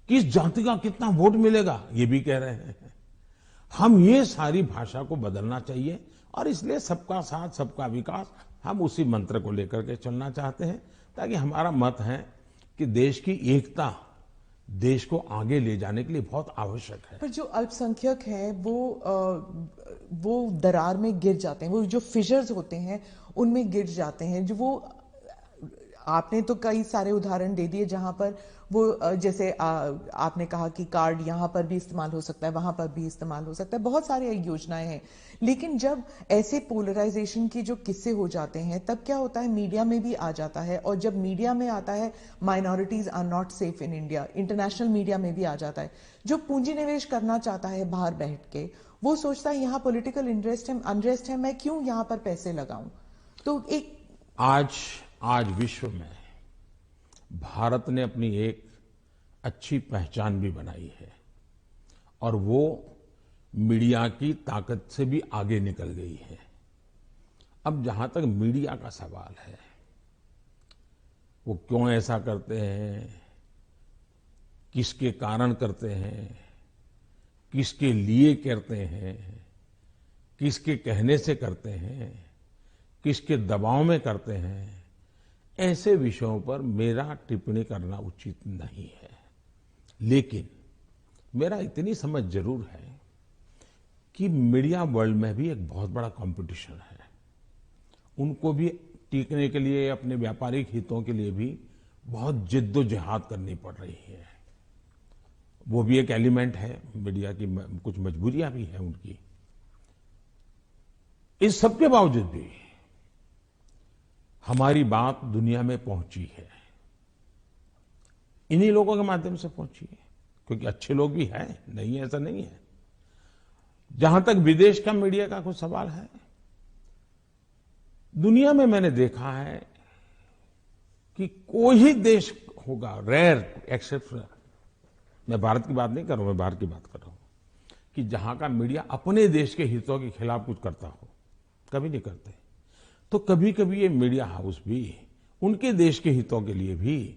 किस जाति का कितना वोट मिलेगा ये भी कह रहे हैं। हम ये सारी भाषा को बदलना चाहिए और इसलिए सबका साथ सबका विकास हम उसी मंत्र को लेकर के चलना चाहते हैं, ताकि हमारा मत है कि देश की एकता देश को आगे ले जाने के लिए बहुत आवश्यक है। पर जो अल्पसंख्यक हैं वो दरार में गिर जाते हैं, वो जो फिशर्स होते हैं उनमें गिर जाते हैं। जो वो आपने तो कई सारे उदाहरण दे दिए जहां पर वो जैसे आपने कहा कि कार्ड यहां पर भी इस्तेमाल हो सकता है, वहां पर भी इस्तेमाल हो सकता है, बहुत सारी योजनाएं हैं। लेकिन जब ऐसे पोलराइजेशन के जो किस्से हो जाते हैं तब क्या होता है, मीडिया में भी आ जाता है, और जब मीडिया में आता है minorities are not safe in India, international media में भी आ जाता है। जो पूंजी निवेश करना चाहता है बाहर बैठ के, वो सोचता है यहाँ पॉलिटिकल अनरेस्ट है, मैं क्यों यहाँ पर पैसे लगाऊं। तो एक आज विश्व में भारत ने अपनी एक अच्छी पहचान भी बनाई है और वो मीडिया की ताकत से भी आगे निकल गई है। अब जहां तक मीडिया का सवाल है, वो क्यों ऐसा करते हैं, किसके कारण करते हैं, किसके लिए करते हैं, किसके कहने से करते हैं, किसके दबाव में करते हैं, ऐसे विषयों पर मेरा टिप्पणी करना उचित नहीं है। लेकिन मेरा इतनी समझ जरूर है कि मीडिया वर्ल्ड में भी एक बहुत बड़ा कंपटीशन है। उनको भी टिकने के लिए, अपने व्यापारिक हितों के लिए भी बहुत जिद्दोजहद करनी पड़ रही है। वो भी एक एलिमेंट है मीडिया की, कुछ मजबूरियां भी हैं उनकी। इस सबके बावजूद भी हमारी बात दुनिया में पहुंची है, इन्हीं लोगों के माध्यम से पहुंची है, क्योंकि अच्छे लोग भी हैं, नहीं है ऐसा नहीं है। जहां तक विदेश का मीडिया का कुछ सवाल है, दुनिया में मैंने देखा है कि कोई ही देश होगा, रेयर एक्सेप्शन, मैं भारत की बात नहीं कर रहा हूं, मैं बाहर की बात कर रहा हूं, कि जहां का मीडिया अपने देश के हितों के खिलाफ कुछ करता हो। कभी नहीं करते। तो कभी कभी ये मीडिया हाउस भी उनके देश के हितों के लिए भी,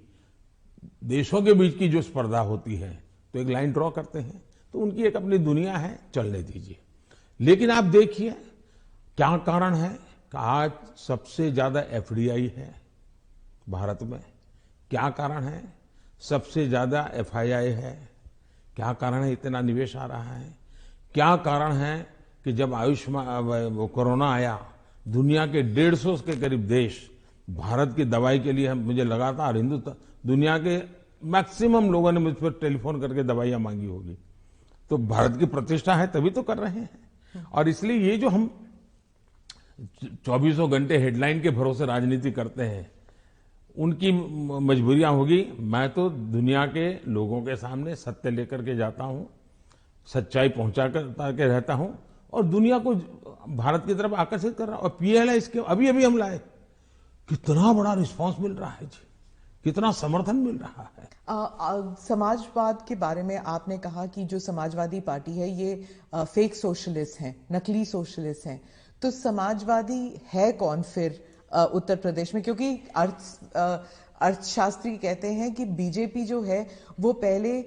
देशों के बीच की जो स्पर्धा होती है तो एक लाइन ड्रॉ करते हैं, तो उनकी एक अपनी दुनिया है, चलने दीजिए। लेकिन आप देखिए क्या कारण है कि आज सबसे ज्यादा एफडीआई है भारत में, क्या कारण है सबसे ज्यादा एफआईआई है, क्या कारण है इतना निवेश आ रहा है, क्या कारण है कि जब आयुष्मान कोरोना आया, दुनिया के 150 के करीब देश भारत की दवाई के लिए, मुझे लगातार हिंदुस्तान, दुनिया के मैक्सिमम लोगों ने मुझ पर टेलीफोन करके दवाइयां मांगी होगी। तो भारत की प्रतिष्ठा है तभी तो कर रहे हैं। और इसलिए ये जो हम 24 घंटे हेडलाइन के भरोसे राजनीति करते हैं, उनकी मजबूरियां होगी। मैं तो दुनिया के लोगों के सामने सत्य लेकर के जाता हूं, सच्चाई पहुंचा के रहता हूं और दुनिया को भारत की तरफ आकर्षित कर रहा हूं। और पीएलआई इसके अभी अभी हम लाए, कितना बड़ा रिस्पांस मिल रहा है जी, कितना समर्थन मिल रहा है। समाजवाद के बारे में आपने कहा कि जो समाजवादी पार्टी है ये फेक सोशलिस्ट हैं, नकली सोशलिस्ट हैं। तो समाजवादी है कौन फिर उत्तर प्रदेश में? क्योंकि अर्थशास्त्री कहते हैं कि बीजेपी जो है वो पहले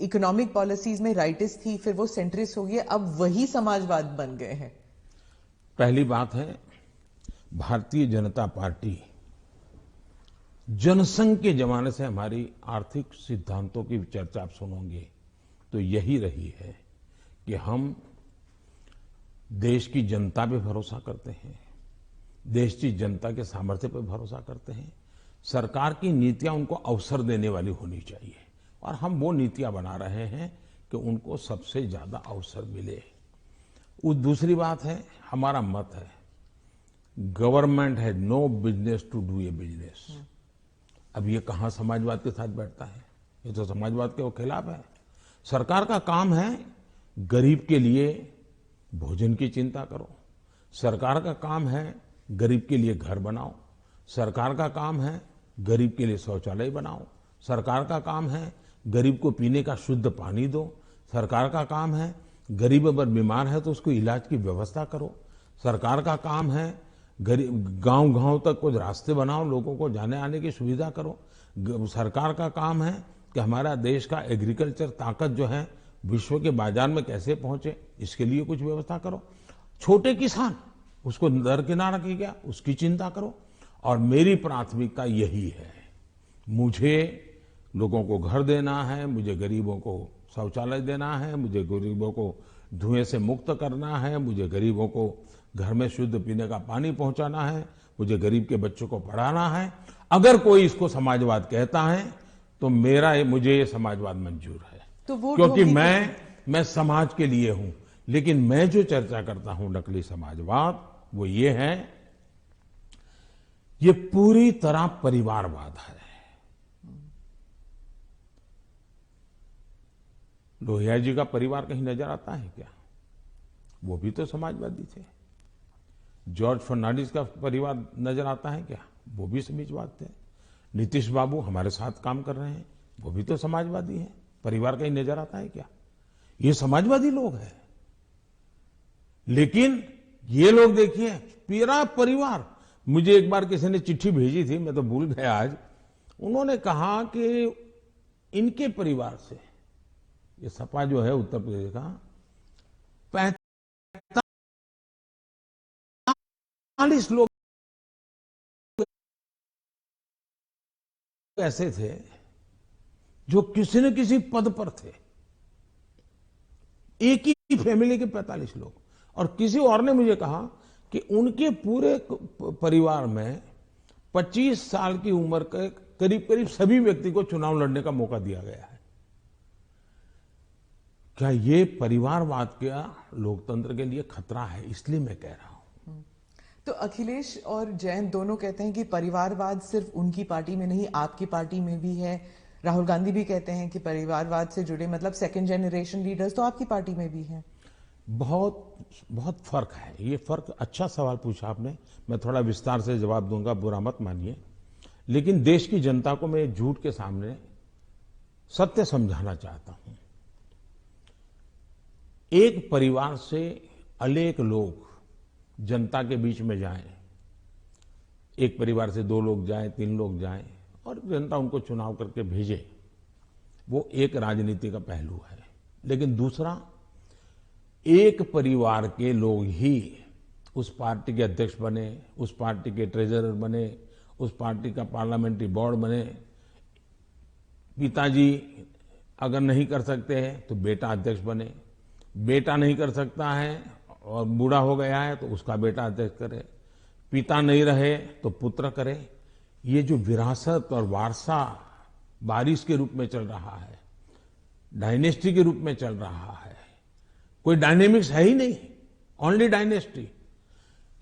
इकोनॉमिक पॉलिसीज में राइटिस्ट थी, फिर वो सेंट्रिस्ट हो गई, अब वही समाजवाद बन गए हैं। पहली बात है, भारतीय जनता पार्टी जनसंघ के जमाने से हमारी आर्थिक सिद्धांतों की चर्चा आप सुनोगे तो यही रही है कि हम देश की जनता पे भरोसा करते हैं, देश की जनता के सामर्थ्य पर भरोसा करते हैं। सरकार की नीतियां उनको अवसर देने वाली होनी चाहिए और हम वो नीतियां बना रहे हैं कि उनको सबसे ज्यादा अवसर मिले। दूसरी बात है, हमारा मत है, गवर्नमेंट है no business to do a business. अब ये कहां समाजवाद के साथ बैठता है? ये तो समाजवाद के खिलाफ है। सरकार का काम है गरीब के लिए भोजन की चिंता करो, सरकार का काम है गरीब के लिए घर बनाओ, सरकार का काम है गरीब के लिए शौचालय बनाओ, सरकार का काम है गरीब को पीने का शुद्ध पानी दो, सरकार का काम है गरीब अगर बीमार है तो उसको इलाज की व्यवस्था करो, सरकार का काम है गरीब गांव-गांव तक कुछ रास्ते बनाओ, लोगों को जाने आने की सुविधा करो। सरकार का काम है कि हमारा देश का एग्रीकल्चर ताकत जो है विश्व के बाजार में कैसे पहुंचे, इसके लिए कुछ व्यवस्था करो। छोटे किसान, उसको दरकिनार किया गया, उसकी चिंता करो। और मेरी प्राथमिकता यही है, मुझे लोगों को घर देना है, मुझे गरीबों को शौचालय देना है, मुझे गरीबों को धुएं से मुक्त करना है, मुझे गरीबों को घर में शुद्ध पीने का पानी पहुंचाना है, मुझे गरीब के बच्चों को पढ़ाना है। अगर कोई इसको समाजवाद कहता है तो मुझे ये समाजवाद मंजूर है, तो वो क्योंकि मैं समाज के लिए हूं। लेकिन मैं जो चर्चा करता हूं नकली समाजवाद, वो ये है, ये पूरी तरह परिवारवाद है। लोहिया जी का परिवार कहीं नजर आता है क्या? वो भी तो समाजवादी थे। जॉर्ज फर्नांडिस का परिवार नजर आता है क्या? वो भी समाजवाद थे। नीतीश बाबू हमारे साथ काम कर रहे हैं, वो भी तो समाजवादी हैं। परिवार कहीं नजर आता है क्या? ये समाजवादी लोग हैं। लेकिन ये लोग देखिए, पूरा परिवार। मुझे एक बार किसी ने चिट्ठी भेजी थी, मैं तो भूल गया आज। उन्होंने कहा कि इनके परिवार से, ये सपा जो है उत्तर प्रदेश का, 45 लोग ऐसे थे जो किसी न किसी पद पर थे। एक ही फैमिली के 45 लोग। और किसी और ने मुझे कहा कि उनके पूरे परिवार में 25 साल की उम्र के करीब करीब सभी व्यक्ति को चुनाव लड़ने का मौका दिया गया है। क्या ये परिवारवाद का लोकतंत्र के लिए खतरा है? इसलिए मैं कह रहा हूं। तो अखिलेश और जयंत दोनों कहते हैं कि परिवारवाद सिर्फ उनकी पार्टी में नहीं, आपकी पार्टी में भी है। राहुल गांधी भी कहते हैं कि परिवारवाद से जुड़े मतलब सेकंड जनरेशन लीडर्स तो आपकी पार्टी में भी हैं। बहुत बहुत फर्क है। ये फर्क, अच्छा सवाल पूछा आपने। मैं थोड़ा विस्तार से जवाब दूंगा, बुरा मत मानिए। लेकिन देश की जनता को मैं झूठ के सामने सत्य समझाना चाहता हूं। एक परिवार से अनेक लोग जनता के बीच में जाएं, एक परिवार से 2 लोग जाएं, 3 लोग जाएं और जनता उनको चुनाव करके भेजे, वो एक राजनीति का पहलू है। लेकिन दूसरा, एक परिवार के लोग ही उस पार्टी के अध्यक्ष बने, उस पार्टी के ट्रेजरर बने, उस पार्टी का पार्लियामेंट्री बोर्ड बने। पिताजी अगर नहीं कर सकते हैं तो बेटा अध्यक्ष बने, बेटा नहीं कर सकता है और बूढ़ा हो गया है तो उसका बेटा अध्यक्ष करे, पिता नहीं रहे तो पुत्र करे। ये जो विरासत और वारसा बारिश के रूप में चल रहा है, डायनेस्टी के रूप में चल रहा है, कोई डायनेमिक्स है ही नहीं, ओनली डायनेस्टी।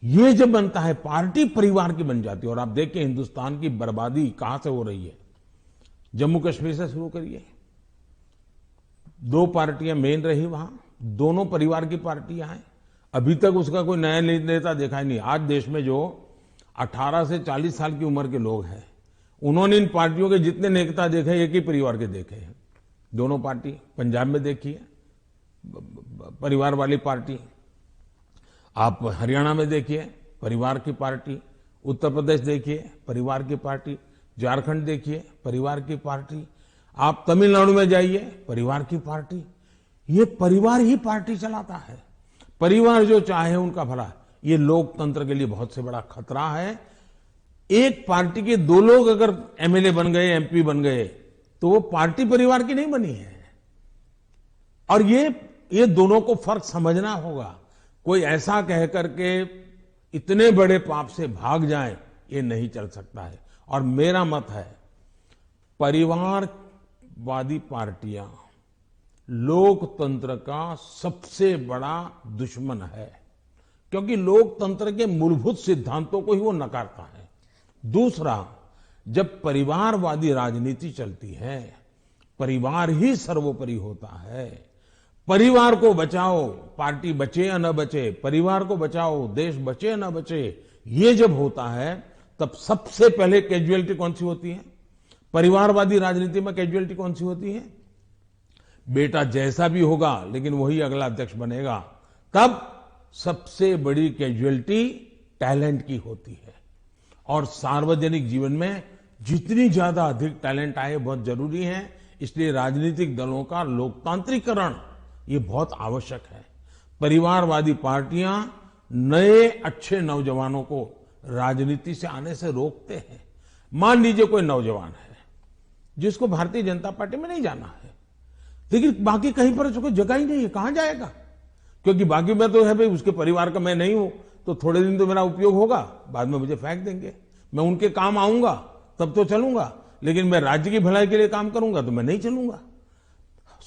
ये जब बनता है, पार्टी परिवार की बन जाती है। और आप देखिए हिंदुस्तान की बर्बादी कहां से हो रही है। जम्मू कश्मीर से शुरू करिए, 2 पार्टियां मेन रही वहां, दोनों परिवार की पार्टियां हैं। अभी तक उसका कोई नया नेता देखा ही नहीं। आज देश में जो 18 से 40 साल की उम्र के लोग हैं, उन्होंने इन पार्टियों के जितने नेता देखे, एक ही परिवार के देखे हैं। दोनों पार्टी, पंजाब में देखिए परिवार वाली पार्टी, आप हरियाणा में देखिए परिवार की पार्टी, उत्तर प्रदेश देखिए परिवार की पार्टी, झारखंड देखिए परिवार की पार्टी, आप तमिलनाडु में जाइए परिवार की पार्टी। ये परिवार ही पार्टी चलाता है। परिवार जो चाहे उनका भला। ये लोकतंत्र के लिए बहुत से बड़ा खतरा है। एक पार्टी के 2 लोग अगर एमएलए बन गए, एमपी बन गए, तो वो पार्टी परिवार की नहीं बनी है। और ये दोनों को फर्क समझना होगा। कोई ऐसा कह करके इतने बड़े पाप से भाग जाए, ये नहीं चल सकता है। और मेरा मत है, परिवारवादी पार्टियां लोकतंत्र का सबसे बड़ा दुश्मन है, क्योंकि लोकतंत्र के मूलभूत सिद्धांतों को ही वो नकारता है। दूसरा, जब परिवारवादी राजनीति चलती है, परिवार ही सर्वोपरि होता है। परिवार को बचाओ, पार्टी बचे या न बचे, परिवार को बचाओ, देश बचे या न बचे, ये जब होता है तब सबसे पहले कैजुअलिटी कौन सी होती है? परिवारवादी राजनीति में कैजुअलिटी कौन सी होती है? बेटा जैसा भी होगा लेकिन वही अगला अध्यक्ष बनेगा। तब सबसे बड़ी कैजुअलिटी टैलेंट की होती है। और सार्वजनिक जीवन में जितनी ज्यादा अधिक टैलेंट आए बहुत जरूरी है। इसलिए राजनीतिक दलों का लोकतांत्रिकरण ये बहुत आवश्यक है। परिवारवादी पार्टियां नए अच्छे नौजवानों को राजनीति से आने से रोकते हैं। मान लीजिए कोई नौजवान है जिसको भारतीय जनता पार्टी में नहीं जाना है, लेकिन बाकी कहीं पर उसको जगह ही नहीं है, कहां जाएगा? क्योंकि बाकी में तो है भाई उसके परिवार का मैं नहीं हूं, तो थोड़े दिन तो मेरा उपयोग होगा, बाद में मुझे फेंक देंगे, मैं उनके काम आऊंगा, तब तो चलूंगा, लेकिन मैं राज्य की भलाई के लिए काम करूंगा तो मैं नहीं चलूंगा।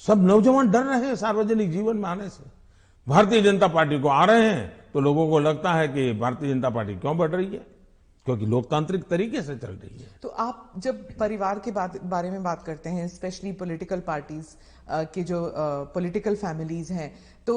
सब नौजवान डर रहे हैं सार्वजनिक जीवन में आने से। भारतीय जनता पार्टी को आ रहे हैं तो लोगों को लगता है कि भारतीय जनता पार्टी क्यों बढ़ रही है, क्योंकि लोकतांत्रिक तरीके से चल रही है। तो आप जब परिवार के बारे में बात करते हैं, स्पेशली पॉलिटिकल पार्टीज के जो पॉलिटिकल फैमिलीज हैं, तो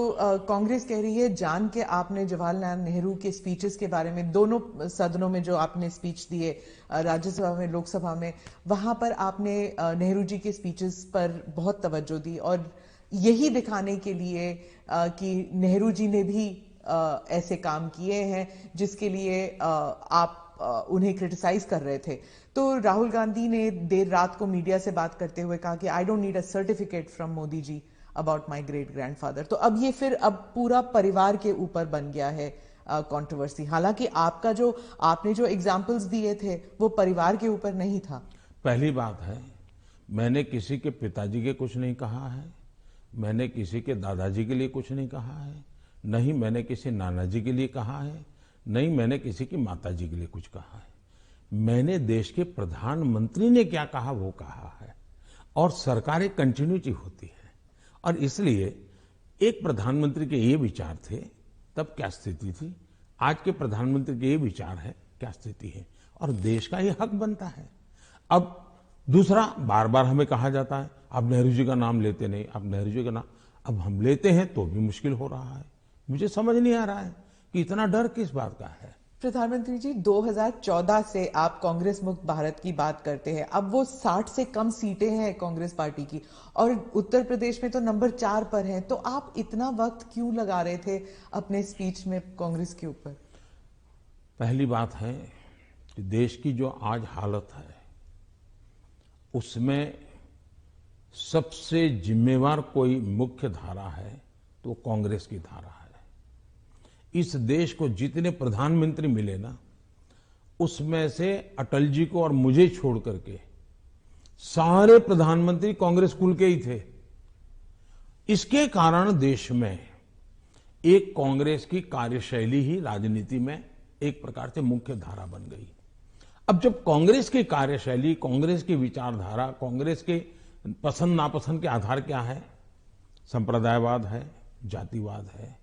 कांग्रेस कह रही है जान के आपने जवाहरलाल नेहरू के स्पीचेस के बारे में, दोनों सदनों में जो आपने स्पीच दिए, राज्यसभा में, लोकसभा में, वहां पर आपने नेहरू जी के स्पीचेस पर बहुत तवज्जो दी और यही दिखाने के लिए कि नेहरू जी ने भी ऐसे काम किए हैं जिसके लिए आप उन्हें क्रिटिसाइज कर रहे थे। तो राहुल गांधी ने देर रात को मीडिया से बात करते हुए कहा कि I don't need a certificate from Modi ji about my great grandfather. तो अब ये फिर अब पूरा परिवार के ऊपर बन गया है कंट्रोवर्सी। हालांकि आपने जो एग्जांपल्स दिए थे वो परिवार के ऊपर नहीं था। पहली बात है, मैंने किसी के पिताजी के कुछ नहीं कहा है, मैंने किसी के दादाजी के लिए कुछ नहीं कहा है, नहीं मैंने किसी नाना जी के लिए कहा है, नहीं मैंने किसी की माताजी के लिए कुछ कहा है। मैंने देश के प्रधानमंत्री ने क्या कहा वो कहा है, और सरकार एक कंटिन्यूटी होती है, और इसलिए एक प्रधानमंत्री के ये विचार थे तब क्या स्थिति थी, आज के प्रधानमंत्री के ये विचार है क्या स्थिति है, और देश का ये हक बनता है। अब दूसरा, बार बार हमें कहा जाता है आप नेहरू जी का नाम लेते नहीं, आप नेहरू जी का नाम, अब हम लेते हैं तो भी मुश्किल हो रहा है। मुझे समझ नहीं आ रहा है कि इतना डर किस बात का है। प्रधानमंत्री जी, 2014 से आप कांग्रेस मुक्त भारत की बात करते हैं। अब वो 60 से कम सीटें हैं कांग्रेस पार्टी की, और उत्तर प्रदेश में तो नंबर 4 पर है। तो आप इतना वक्त क्यों लगा रहे थे अपने स्पीच में कांग्रेस के ऊपर? पहली बात है कि देश की जो आज हालत है उसमें सबसे जिम्मेवार कोई मुख्य धारा है तो कांग्रेस की धारा है। इस देश को जितने प्रधानमंत्री मिले ना, उसमें से अटल जी को और मुझे छोड़ करके सारे प्रधानमंत्री कांग्रेस कुल के ही थे। इसके कारण देश में एक कांग्रेस की कार्यशैली ही राजनीति में एक प्रकार से मुख्य धारा बन गई। अब जब कांग्रेस की कार्यशैली, कांग्रेस की विचारधारा, कांग्रेस के पसंद नापसंद के आधार क्या है, संप्रदायवाद है, जातिवाद है,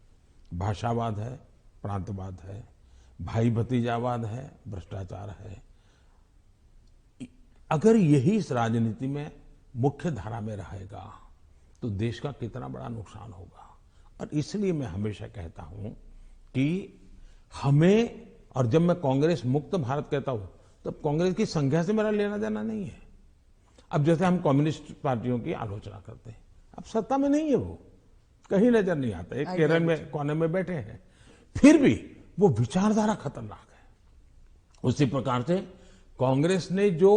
भाषावाद है, प्रांतवाद है, भाई भतीजावाद है, भ्रष्टाचार है, अगर यही इस राजनीति में मुख्य धारा में रहेगा तो देश का कितना बड़ा नुकसान होगा। और इसलिए मैं हमेशा कहता हूं कि हमें, और जब मैं कांग्रेस मुक्त भारत कहता हूं तब कांग्रेस की संख्या से मेरा लेना देना नहीं है। अब जैसे हम कम्युनिस्ट पार्टियों की आलोचना करते हैं, अब सत्ता में नहीं है, वो कहीं नजर नहीं आता, एक केरल में कोने में बैठे हैं, फिर भी वो विचारधारा खतरनाक है। उसी प्रकार से कांग्रेस ने जो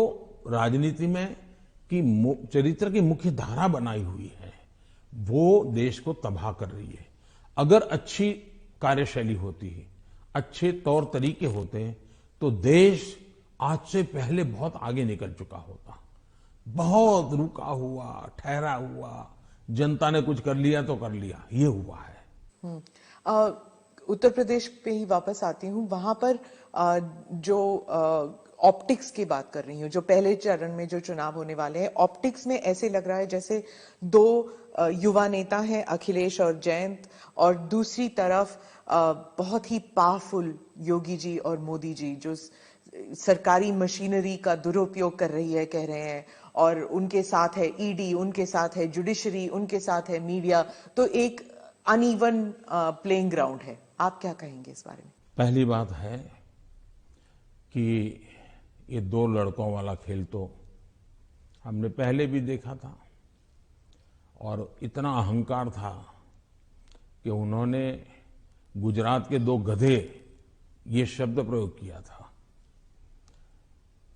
राजनीति में की चरित्र की मुख्य धारा बनाई हुई है वो देश को तबाह कर रही है। अगर अच्छी कार्यशैली होती है, अच्छे तौर तरीके होते हैं तो देश आज से पहले बहुत आगे निकल चुका होता। बहुत रुका हुआ, ठहरा हुआ, जनता ने कुछ कर लिया तो कर लिया, ये हुआ है। उत्तर प्रदेश पे ही वापस आती हूँ। वहां पर जो ऑप्टिक्स की बात कर रही हूँ, जो पहले चरण में जो चुनाव होने वाले हैं, ऑप्टिक्स में ऐसे लग रहा है जैसे दो युवा नेता हैं, अखिलेश और जयंत, और दूसरी तरफ बहुत ही पावरफुल योगी जी और मोदी जी, जो सरकारी मशीनरी का दुरुपयोग कर रही है, कह रहे हैं, और उनके साथ है ईडी, उनके साथ है जुडिशरी, उनके साथ है मीडिया। तो एक अनइवन प्लेइंग ग्राउंड है। आप क्या कहेंगे इस बारे में? पहली बात है कि ये दो लड़कों वाला खेल तो हमने पहले भी देखा था, और इतना अहंकार था कि उन्होंने गुजरात के दो गधे ये शब्द प्रयोग किया था,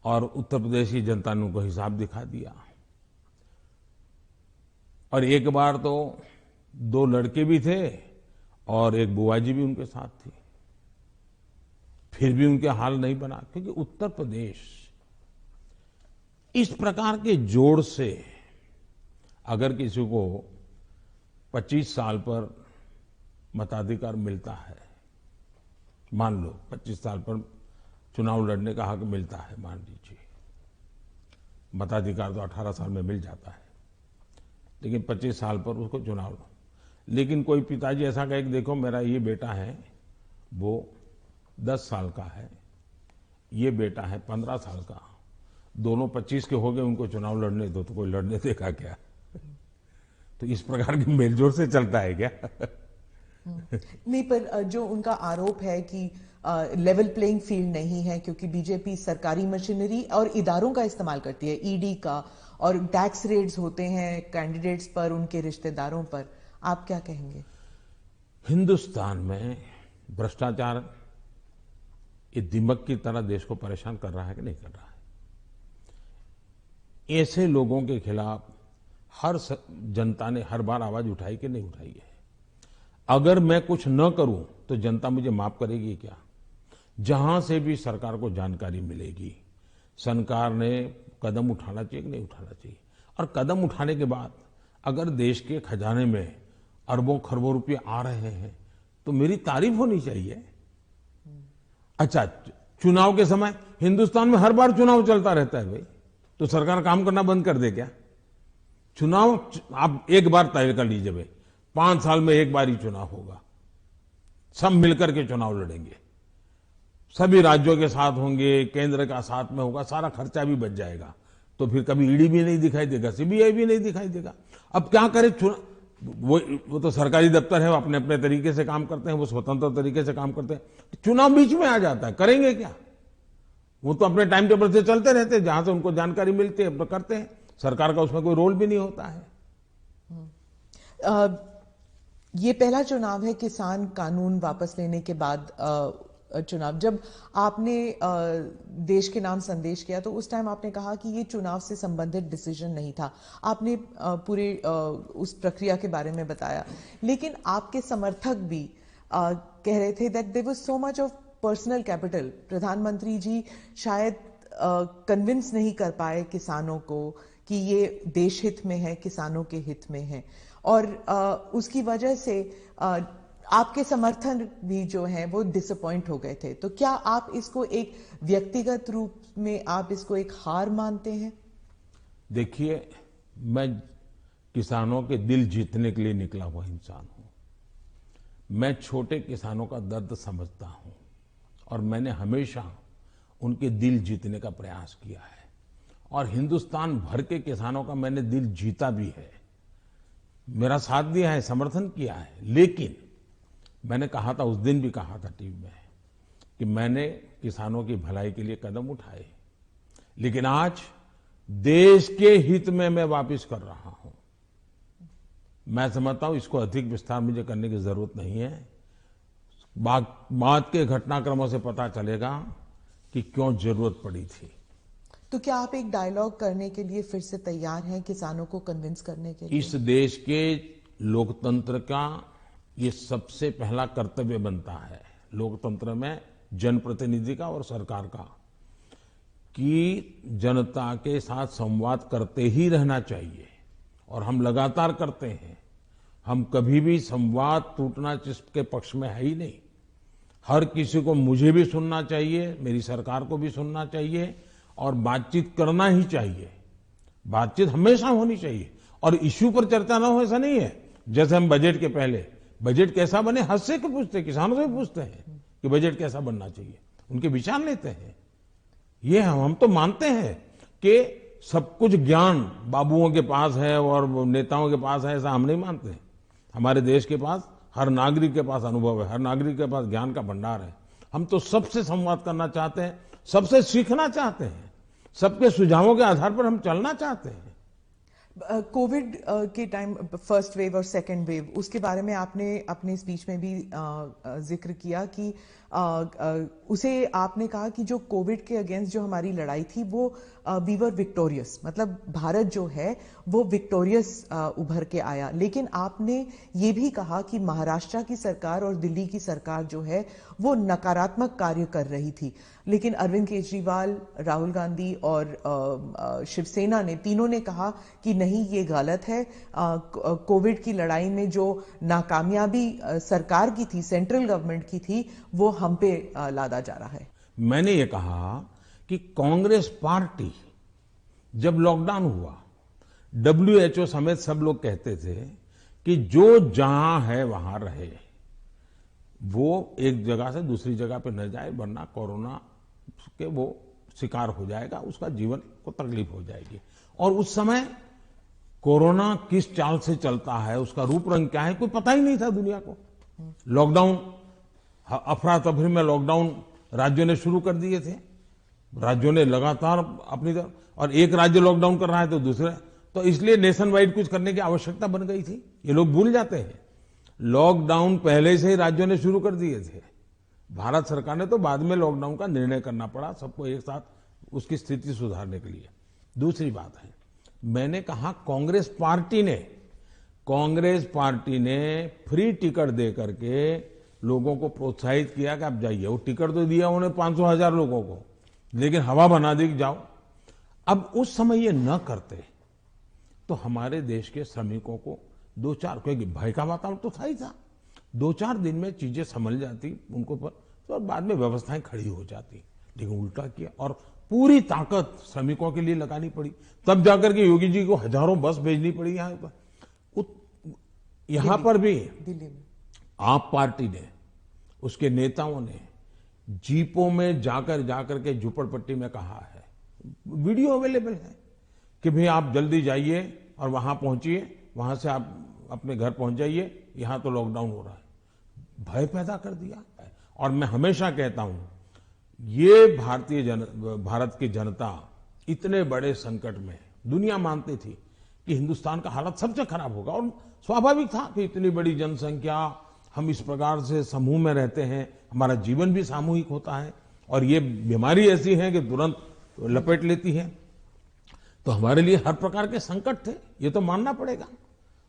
और उत्तर प्रदेश की जनता ने उनको हिसाब दिखा दिया। और एक बार तो दो लड़के भी थे और एक बुआ जी भी उनके साथ थी, फिर भी उनके हाल नहीं बना, क्योंकि उत्तर प्रदेश इस प्रकार के जोड़ से अगर किसी को 25 साल पर मताधिकार मिलता है, मान लो 25 साल पर चुनाव लड़ने का हक मिलता है, मान लीजिए, मताधिकार तो 18 साल में मिल जाता है, लेकिन 25 साल पर उसको चुनाव लो। लेकिन कोई पिताजी ऐसा कहे कि देखो मेरा ये बेटा है वो 10 साल का है, ये बेटा है 15 साल का, दोनों 25 के हो गए, उनको चुनाव लड़ने दो, तो कोई लड़ने देगा क्या? तो इस प्रकार की मेलजोल से चलता है क्या? नहीं, पर जो उनका आरोप है कि लेवल प्लेइंग फील्ड नहीं है क्योंकि बीजेपी सरकारी मशीनरी और इदारों का इस्तेमाल करती है, ईडी का, और टैक्स रेड्स होते हैं कैंडिडेट्स पर, उनके रिश्तेदारों पर, आप क्या कहेंगे? हिंदुस्तान में भ्रष्टाचार ये दीमक की तरह देश को परेशान कर रहा है कि नहीं कर रहा है? ऐसे लोगों के खिलाफ जनता ने हर बार आवाज उठाई कि नहीं उठाई है? अगर मैं कुछ न करूं तो जनता मुझे माफ करेगी क्या? जहां से भी सरकार को जानकारी मिलेगी, सरकार ने कदम उठाना चाहिए कि नहीं उठाना चाहिए? और कदम उठाने के बाद अगर देश के खजाने में अरबों खरबों रुपये आ रहे हैं तो मेरी तारीफ होनी चाहिए। अच्छा, चुनाव के समय हिंदुस्तान में हर बार चुनाव चलता रहता है भाई, तो सरकार काम करना बंद कर दे क्या? चुनाव आप एक बार तय कर लीजिए भाई, 5 साल में एक बार ही चुनाव होगा, सब मिलकर के चुनाव लड़ेंगे, सभी राज्यों के साथ होंगे, केंद्र का साथ में होगा, सारा खर्चा भी बच जाएगा, तो फिर कभी ईडी भी नहीं दिखाई देगा, सीबीआई भी नहीं दिखाई देगा। अब क्या करे? वो तो सरकारी दफ्तर है, वो अपने अपने तरीके से काम करते हैं, वो स्वतंत्र तरीके से काम करते हैं, चुनाव बीच में आ जाता है, करेंगे क्या? वो तो अपने टाइम टेबल से चलते रहते हैं, जहां से उनको जानकारी मिलती है करते हैं, सरकार का उसमें कोई रोल भी नहीं होता है। ये पहला चुनाव है किसान कानून वापस लेने के बाद चुनाव। जब आपने देश के नाम संदेश किया तो उस टाइम आपने कहा कि ये चुनाव से संबंधित डिसीजन नहीं था, आपने पूरे उस प्रक्रिया के बारे में बताया, लेकिन आपके समर्थक भी कह रहे थे that there was so much of personal capital. प्रधानमंत्री जी शायद कन्विंस नहीं कर पाए किसानों को कि ये देश हित में है, किसानों के हित में है, और उसकी वजह से आपके समर्थन भी जो हैं वो डिसअपॉइंट हो गए थे। तो क्या आप इसको एक व्यक्तिगत रूप में आप इसको एक हार मानते हैं? देखिए, मैं किसानों के दिल जीतने के लिए निकला हुआ इंसान हूं। मैं छोटे किसानों का दर्द समझता हूं और मैंने हमेशा उनके दिल जीतने का प्रयास किया है, और हिंदुस्तान भर के किसानों का मैंने दिल जीता भी है, मेरा साथ दिया है, समर्थन किया है। लेकिन मैंने कहा था, उस दिन भी कहा था टीवी में, कि मैंने किसानों की भलाई के लिए कदम उठाए, लेकिन आज देश के हित में मैं वापस कर रहा हूं। मैं समझता हूं इसको अधिक विस्तार मुझे करने की जरूरत नहीं है। बाद के घटनाक्रमों से पता चलेगा कि क्यों जरूरत पड़ी थी। तो क्या आप एक डायलॉग करने के लिए फिर से तैयार हैं, किसानों को कन्विंस करने के लिए? इस देश के लोकतंत्र का ये सबसे पहला कर्तव्य बनता है, लोकतंत्र में जनप्रतिनिधि का और सरकार का, कि जनता के साथ संवाद करते ही रहना चाहिए, और हम लगातार करते हैं। हम कभी भी संवाद टूटना जिसके पक्ष में है ही नहीं। हर किसी को मुझे भी सुनना चाहिए, मेरी सरकार को भी सुनना चाहिए, और बातचीत करना ही चाहिए। बातचीत हमेशा होनी चाहिए, और इश्यू पर चर्चा ना हो ऐसा नहीं है। जैसे हम बजट के पहले बजट कैसा बने हद से क्यों पूछते हैं, किसानों से पूछते हैं कि बजट कैसा बनना चाहिए, उनके विचार लेते हैं। ये हम तो मानते हैं कि सब कुछ ज्ञान बाबुओं के पास है और नेताओं के पास है, ऐसा हम नहीं मानते हैं। हमारे देश के पास, हर नागरिक के पास अनुभव है, हर नागरिक के पास ज्ञान का भंडार है। हम तो सबसे संवाद करना चाहते हैं, सबसे सीखना चाहते हैं, सबके सुझावों के आधार पर हम चलना चाहते हैं। कोविड के टाइम, फर्स्ट वेव और सेकेंड वेव, उसके बारे में आपने अपने स्पीच में भी जिक्र किया कि उसे आपने कहा कि जो कोविड के अगेंस्ट जो हमारी लड़ाई थी वो वी वर विक्टोरियस, मतलब भारत जो है वो विक्टोरियस उभर के आया। लेकिन आपने ये भी कहा कि महाराष्ट्र की सरकार और दिल्ली की सरकार जो है वो नकारात्मक कार्य कर रही थी, लेकिन अरविंद केजरीवाल, राहुल गांधी और शिवसेना ने, तीनों ने कहा कि नहीं, ये गलत है। कोविड की लड़ाई में जो नाकामयाबी सरकार की थी, सेंट्रल गवर्नमेंट की थी, वो हम पे लादा जा रहा है। मैंने ये कहा कि कांग्रेस पार्टी जब लॉकडाउन हुआ, WHO समेत सब लोग कहते थे कि जो जहां है वहां रहे, वो एक जगह से दूसरी जगह पे न जाए, वरना कोरोना के वो शिकार हो जाएगा, उसका जीवन को तकलीफ हो जाएगी। और उस समय कोरोना किस चाल से चलता है, उसका रूप रंग क्या है, कोई पता ही नहीं था दुनिया को। लॉकडाउन, अफरा तफरी में लॉकडाउन राज्यों ने शुरू कर दिए थे, राज्यों ने लगातार अपनी तरफ, और एक राज्य लॉकडाउन कर रहा है तो दूसरे, तो इसलिए नेशन वाइड कुछ करने की आवश्यकता बन गई थी। ये लोग भूल जाते हैं, लॉकडाउन पहले से ही राज्यों ने शुरू कर दिए थे। भारत सरकार ने तो बाद में लॉकडाउन का निर्णय करना पड़ा सबको एक साथ उसकी स्थिति सुधारने के लिए। दूसरी बात है, मैंने कहा कांग्रेस पार्टी ने फ्री टिकट दे करके लोगों को प्रोत्साहित किया कि आप जाइए। वो टिकट तो दिया उन्हें 500,000 लोगों को, लेकिन हवा बना दी कि जाओ। अब उस समय ये न करते तो हमारे देश के श्रमिकों को दो चार, क्योंकि भय का वातावरण तो था ही था, 2-4 दिन में चीजें संभल जाती उनको पर, तो बाद में व्यवस्थाएं खड़ी हो जाती। लेकिन उल्टा किया और पूरी ताकत श्रमिकों के लिए लगानी पड़ी। तब जाकर के योगी जी को हजारों बस भेजनी पड़ी यहाँ पर। यहाँ पर भी दिल्ली में आप पार्टी ने, उसके नेताओं ने जीपों में जाकर के झुपड़पट्टी में कहा है, वीडियो अवेलेबल है कि भाई आप जल्दी जाइए और वहां पहुंचिए, वहां से आप अपने घर पहुंच जाइए, यहां तो लॉकडाउन हो रहा है। भय पैदा कर दिया। और मैं हमेशा कहता हूं, ये भारत की जनता इतने बड़े संकट में, दुनिया मानती थी कि हिंदुस्तान का हालत सबसे खराब होगा, और स्वाभाविक था कि इतनी बड़ी जनसंख्या, हम इस प्रकार से समूह में रहते हैं, हमारा जीवन भी सामूहिक होता है, और ये बीमारी ऐसी है कि तुरंत लपेट लेती है, तो हमारे लिए हर प्रकार के संकट थे, ये तो मानना पड़ेगा।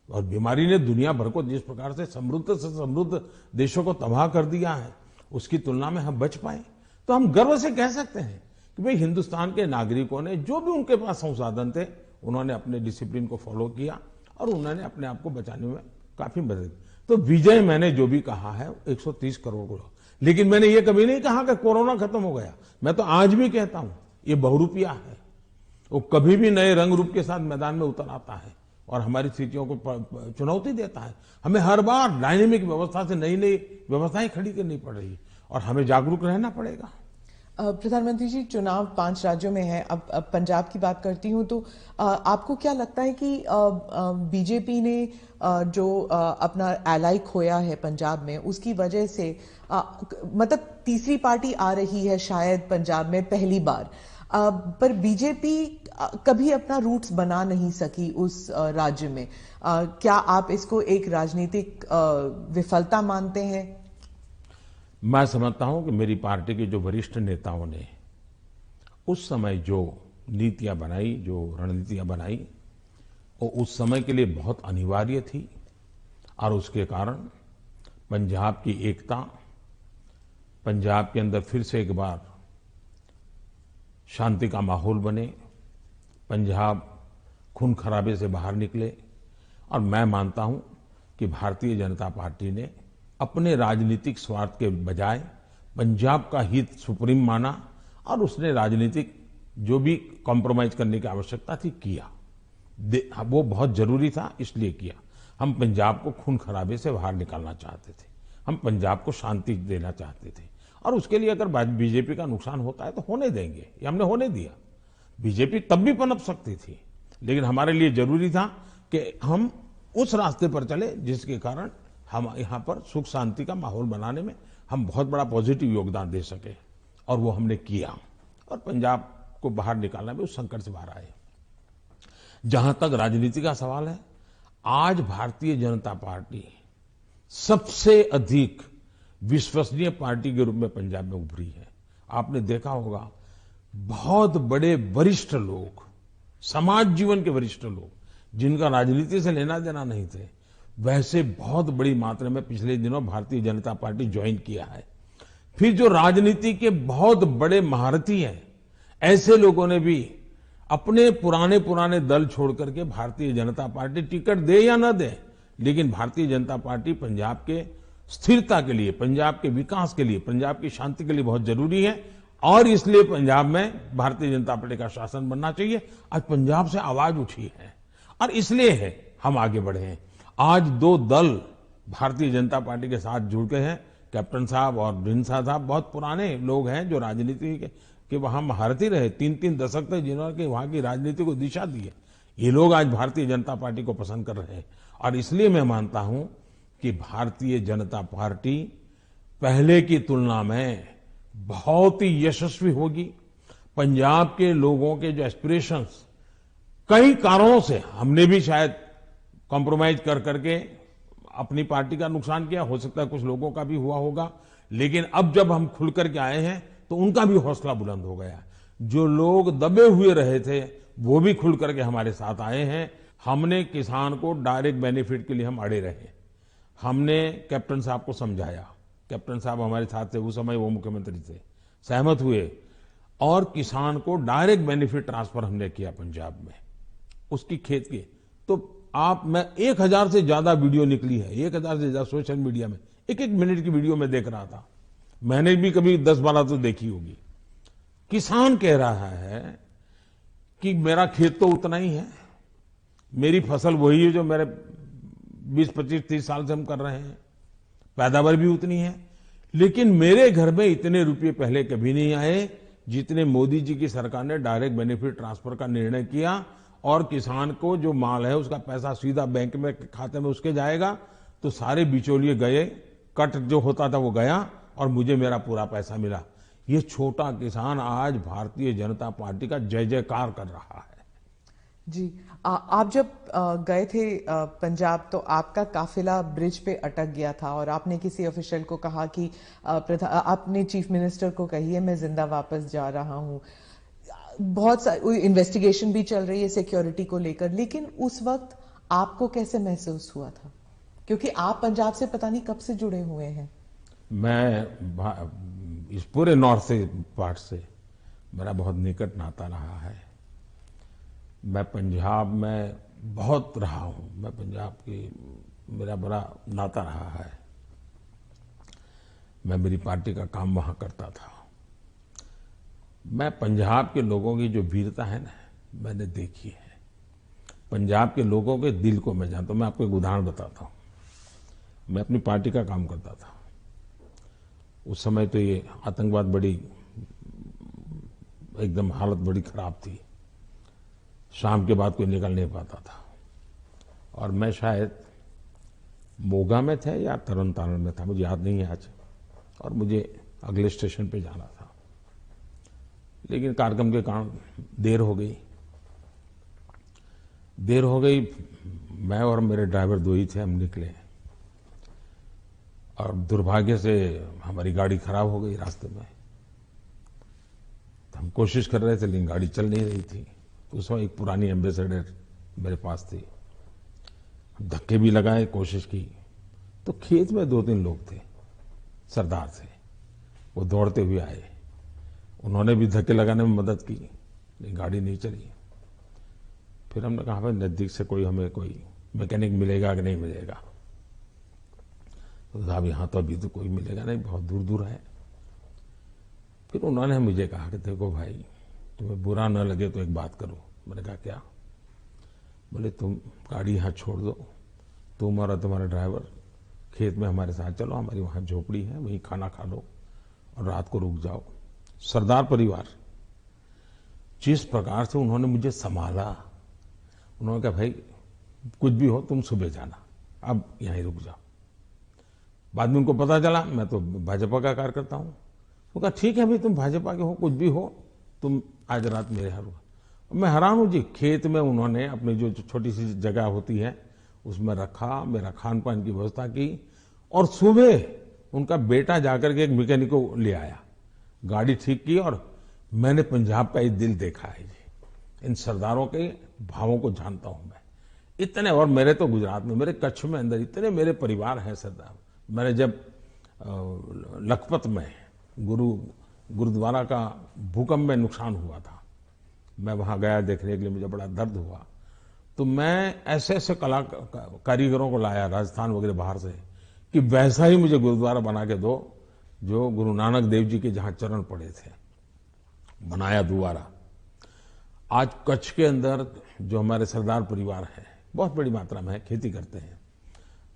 और बीमारी ने दुनिया भर को जिस प्रकार से समृद्ध देशों को तबाह कर दिया है, उसकी तुलना में हम बच पाए, तो हम गर्व से कह सकते हैं कि भाई हिंदुस्तान के नागरिकों ने जो भी उनके पास संसाधन थे, उन्होंने अपने डिसिप्लिन को फॉलो किया और उन्होंने अपने आप को बचाने में काफी मदद की। तो विजय मैंने जो भी कहा है 130 करोड़ को, लेकिन मैंने ये कभी नहीं कहा कि कोरोना खत्म हो गया। मैं तो आज भी कहता हूं ये बहुरूपिया है, वो कभी भी नए रंग रूप के साथ मैदान में उतर आता है और हमारी स्थितियों को चुनौती देता है। हमें हर बार डायनेमिक व्यवस्था से नई नई व्यवस्थाएं खड़ी करनी पड़ रही, और हमें जागरूक रहना पड़ेगा। प्रधानमंत्री जी, चुनाव 5 राज्यों में है। अब पंजाब की बात करती हूं, तो आपको क्या लगता है कि बीजेपी ने जो अपना एलाई खोया है पंजाब में, उसकी वजह से मतलब तीसरी पार्टी आ रही है शायद पंजाब में पहली बार, पर बीजेपी कभी अपना रूट्स बना नहीं सकी उस राज्य में। क्या आप इसको एक राजनीतिक विफलता मानते हैं? मैं समझता हूं कि मेरी पार्टी के जो वरिष्ठ नेताओं ने उस समय जो नीतियां बनाई, जो रणनीतियां बनाई, वो उस समय के लिए बहुत अनिवार्य थी, और उसके कारण पंजाब की एकता, पंजाब के अंदर फिर से एक बार शांति का माहौल बने, पंजाब खून खराबे से बाहर निकले। और मैं मानता हूं कि भारतीय जनता पार्टी ने अपने राजनीतिक स्वार्थ के बजाय पंजाब का हित सुप्रीम माना, और उसने राजनीतिक जो भी कॉम्प्रोमाइज करने की आवश्यकता थी किया, वो बहुत जरूरी था, इसलिए किया। हम पंजाब को खून खराबे से बाहर निकालना चाहते थे, हम पंजाब को शांति देना चाहते थे, और उसके लिए अगर बीजेपी का नुकसान होता है तो होने देंगे, ये हमने होने दिया। बीजेपी तब भी पनप सकती थी, लेकिन हमारे लिए जरूरी था कि हम उस रास्ते पर चले जिसके कारण हम यहां पर सुख शांति का माहौल बनाने में हम बहुत बड़ा पॉजिटिव योगदान दे सके, और वो हमने किया, और पंजाब को बाहर निकालना में उस संकट से बाहर आए। जहां तक राजनीति का सवाल है, आज भारतीय जनता पार्टी सबसे अधिक विश्वसनीय पार्टी के रूप में पंजाब में उभरी है। आपने देखा होगा, बहुत बड़े वरिष्ठ लोग, समाज जीवन के वरिष्ठ लोग, जिनका राजनीति से लेना देना नहीं थे, वैसे बहुत बड़ी मात्रा में पिछले दिनों भारतीय जनता पार्टी ज्वाइन किया है। फिर जो राजनीति के बहुत बड़े महारथी हैं, ऐसे लोगों ने भी अपने पुराने दल छोड़ करके भारतीय जनता पार्टी, टिकट दे या न दे, लेकिन भारतीय जनता पार्टी पंजाब के स्थिरता के लिए, पंजाब के विकास के लिए, पंजाब की शांति के लिए बहुत जरूरी है, और इसलिए पंजाब में भारतीय जनता पार्टी का शासन बनना चाहिए। आज पंजाब से आवाज उठी है और इसलिए है हम आगे बढ़े हैं। आज दो दल भारतीय जनता पार्टी के साथ जुड़ गए हैं। कैप्टन साहब और ढींडसा साहब बहुत पुराने लोग हैं जो राजनीति के वहां महारथी रहे, 3-3 दशक तक जिन्होंने वहां की राजनीति को दिशा दी है। ये लोग आज भारतीय जनता पार्टी को पसंद कर रहे हैं और इसलिए मैं मानता हूं कि भारतीय जनता पार्टी पहले की तुलना में बहुत ही यशस्वी होगी। पंजाब के लोगों के जो एस्पिरेशंस, कई कारणों से हमने भी शायद कॉम्प्रोमाइज कर करके अपनी पार्टी का नुकसान किया, हो सकता है कुछ लोगों का भी हुआ होगा, लेकिन अब जब हम खुल करके आए हैं तो उनका भी हौसला बुलंद हो गया। जो लोग दबे हुए रहे थे वो भी खुल करके हमारे साथ आए हैं। हमने किसान को डायरेक्ट बेनिफिट के लिए हम अड़े रहे। हमने कैप्टन साहब को समझाया, कैप्टन साहब हमारे साथ थे, उस समय वो मुख्यमंत्री थे, सहमत हुए और किसान को डायरेक्ट बेनिफिट ट्रांसफर हमने किया पंजाब में उसकी खेत की। तो मैं 1000 से ज्यादा वीडियो निकली है, 1000 से ज्यादा सोशल मीडिया में, एक मिनट की वीडियो में देख रहा था। मैंने भी कभी 10-12 तो देखी होगी। किसान कह रहा है कि मेरा खेत तो उतना ही है, मेरी फसल वही है जो मेरे 20, 25, 30 साल से हम कर रहे हैं, पैदावार भी उतनी है, लेकिन मेरे घर में इतने रुपये पहले कभी नहीं आए जितने मोदी जी की सरकार ने डायरेक्ट बेनिफिट ट्रांसफर का निर्णय किया और किसान को जो माल है उसका पैसा सीधा बैंक में खाते में उसके जाएगा। तो सारे बिचौलिए गए, कट जो होता था वो गया और मुझे मेरा पूरा पैसा मिला। ये छोटा किसान आज भारतीय जनता पार्टी का जय जयकार कर रहा है। जी, आप जब गए थे पंजाब तो आपका काफिला ब्रिज पे अटक गया था और आपने किसी ऑफिशियल को कहा कि आपने चीफ मिनिस्टर को कही है मैं जिंदा वापस जा रहा हूं। बहुत सारी इन्वेस्टिगेशन भी चल रही है सिक्योरिटी को लेकर, लेकिन उस वक्त आपको कैसे महसूस हुआ था, क्योंकि आप पंजाब से पता नहीं कब से जुड़े हुए हैं? मैं इस पूरे नॉर्थ से पार्ट से मेरा बहुत निकट नाता रहा है। मैं पंजाब में बहुत रहा हूं, मैं पंजाब की मेरा बड़ा नाता रहा है। मैं मेरी पार्टी का काम वहां करता था। मैं पंजाब के लोगों की जो वीरता है ना, मैंने देखी है। पंजाब के लोगों के दिल को मैं जानता हूं। मैं आपको एक उदाहरण बताता हूं। मैं अपनी पार्टी का काम करता था। उस समय तो ये आतंकवाद बड़ी एकदम हालत बड़ी खराब थी, शाम के बाद कोई निकल नहीं पाता था और मैं शायद मोगा में थे या तरन तारण में था, मुझे याद नहीं है आज, और मुझे अगले स्टेशन पे जाना था, लेकिन कार्यक्रम के कारण देर हो गई। मैं और मेरे ड्राइवर दो ही थे, हम निकले और दुर्भाग्य से हमारी गाड़ी खराब हो गई रास्ते में। तो हम कोशिश कर रहे थे लेकिन गाड़ी चल नहीं रही थी। उस वक्त एक पुरानी एम्बेसडर मेरे पास थी, धक्के भी लगाए, कोशिश की, तो खेत में 2-3 लोग थे, सरदार थे, वो दौड़ते हुए आए। उन्होंने भी धक्के लगाने में मदद की लेकिन गाड़ी नहीं चली। फिर हमने कहा भाई नजदीक से हमें कोई मैकेनिक मिलेगा कि नहीं मिलेगा? तो साहब यहाँ तो अभी तो कोई मिलेगा नहीं, बहुत दूर दूर है। फिर उन्होंने मुझे कहा कि देखो भाई, तुम्हें बुरा न लगे तो एक बात करो। मैंने कहा क्या? बोले तुम गाड़ी यहाँ छोड़ दो, तुम और तुम्हारा ड्राइवर खेत में हमारे साथ चलो, हमारी वहाँ झोपड़ी है, वहीं खाना खा लो और रात को रुक जाओ। सरदार परिवार जिस प्रकार से उन्होंने मुझे संभाला, उन्होंने कहा भाई कुछ भी हो तुम सुबह जाना, अब यहीं रुक जाओ। बाद में उनको पता चला मैं तो भाजपा का कार्यकर्ता हूं। वो कहा ठीक है भाई, तुम भाजपा के हो, कुछ भी हो, तुम आज रात मेरे यहाँ रुको। मैं हैरान हूं जी, खेत में उन्होंने अपनी जो छोटी सी जगह होती है उसमें रखा, मेरा खान पान की व्यवस्था की और सुबह उनका बेटा जाकर के एक मैकेनिक को ले आया, गाड़ी ठीक की और मैंने पंजाब का ये दिल देखा है जी। इन सरदारों के भावों को जानता हूं मैं इतने। और मेरे तो गुजरात में, मेरे कच्छ में अंदर इतने मेरे परिवार हैं सरदार। मैंने जब लखपत में गुरुद्वारा का भूकंप में नुकसान हुआ था, मैं वहां गया देखने के लिए, मुझे बड़ा दर्द हुआ। तो मैं ऐसे ऐसे कारीगरों को लाया राजस्थान वगैरह बाहर से कि वैसा ही मुझे गुरुद्वारा बना के दो जो गुरु नानक देव जी के जहां चरण पड़े थे। बनाया दोबारा। आज कच्छ के अंदर जो हमारे सरदार परिवार है, बहुत बड़ी मात्रा में है, खेती करते हैं।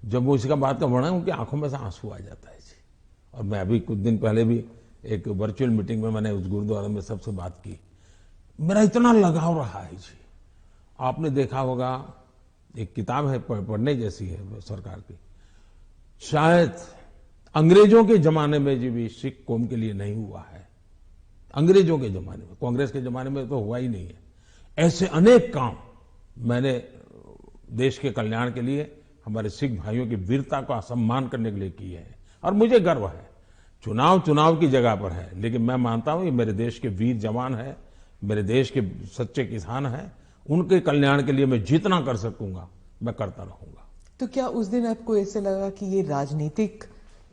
जब वो इसका बात का वर्णन, उनकी आंखों में से आंसू आ जाता है जी। और मैं अभी कुछ दिन पहले भी एक वर्चुअल मीटिंग में मैंने उस गुरुद्वारा में सबसे बात की। मेरा इतना लगाव रहा है जी। आपने देखा होगा, एक किताब है पढ़ने जैसी है सरकार की, शायद अंग्रेजों के जमाने में जी भी सिख कौम के लिए नहीं हुआ है। अंग्रेजों के जमाने में, कांग्रेस के जमाने में तो हुआ ही नहीं है। ऐसे अनेक काम मैंने देश के कल्याण के लिए, हमारे सिख भाइयों की वीरता का सम्मान करने के लिए किए हैं। और मुझे गर्व है। चुनाव की जगह पर है, लेकिन मैं मानता हूं ये मेरे देश के वीर जवान है, मेरे देश के सच्चे किसान हैं। उनके कल्याण के लिए मैं जितना कर सकूंगा मैं करता रहूंगा। तो क्या उस दिन आपको ऐसे लगा कि ये राजनीतिक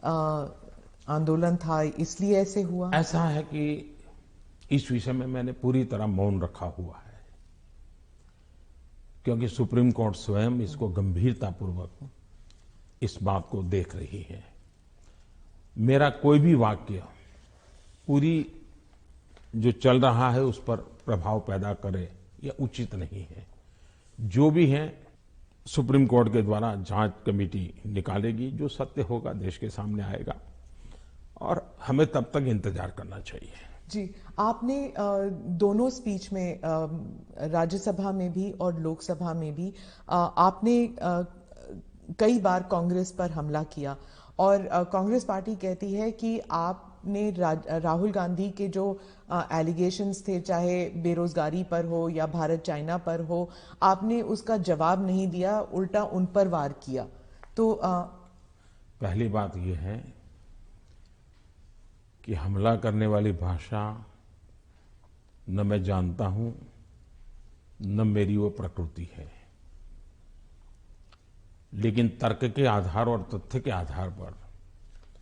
आंदोलन था, इसलिए ऐसे हुआ? ऐसा है कि इस विषय में मैंने पूरी तरह मौन रखा हुआ है, क्योंकि सुप्रीम कोर्ट स्वयं इसको गंभीरतापूर्वक इस बात को देख रही है। मेरा कोई भी वाक्य पूरी जो चल रहा है उस पर प्रभाव पैदा करे, यह उचित नहीं है। जो भी है सुप्रीम कोर्ट के द्वारा जांच कमेटी निकालेगी, जो सत्य होगा देश के सामने आएगा, और हमें तब तक इंतजार करना चाहिए। जी, आपने दोनों स्पीच में, राज्यसभा में भी और लोकसभा में भी, आपने कई बार कांग्रेस पर हमला किया, और कांग्रेस पार्टी कहती है कि आपने राहुल गांधी के जो एलिगेशंस थे, चाहे बेरोजगारी पर हो या भारत चाइना पर हो, आपने उसका जवाब नहीं दिया, उल्टा उन पर वार किया। तो पहली बात यह है कि हमला करने वाली भाषा न मैं जानता हूं, न मेरी वो प्रकृति है। लेकिन तर्क के आधार और तथ्य के आधार पर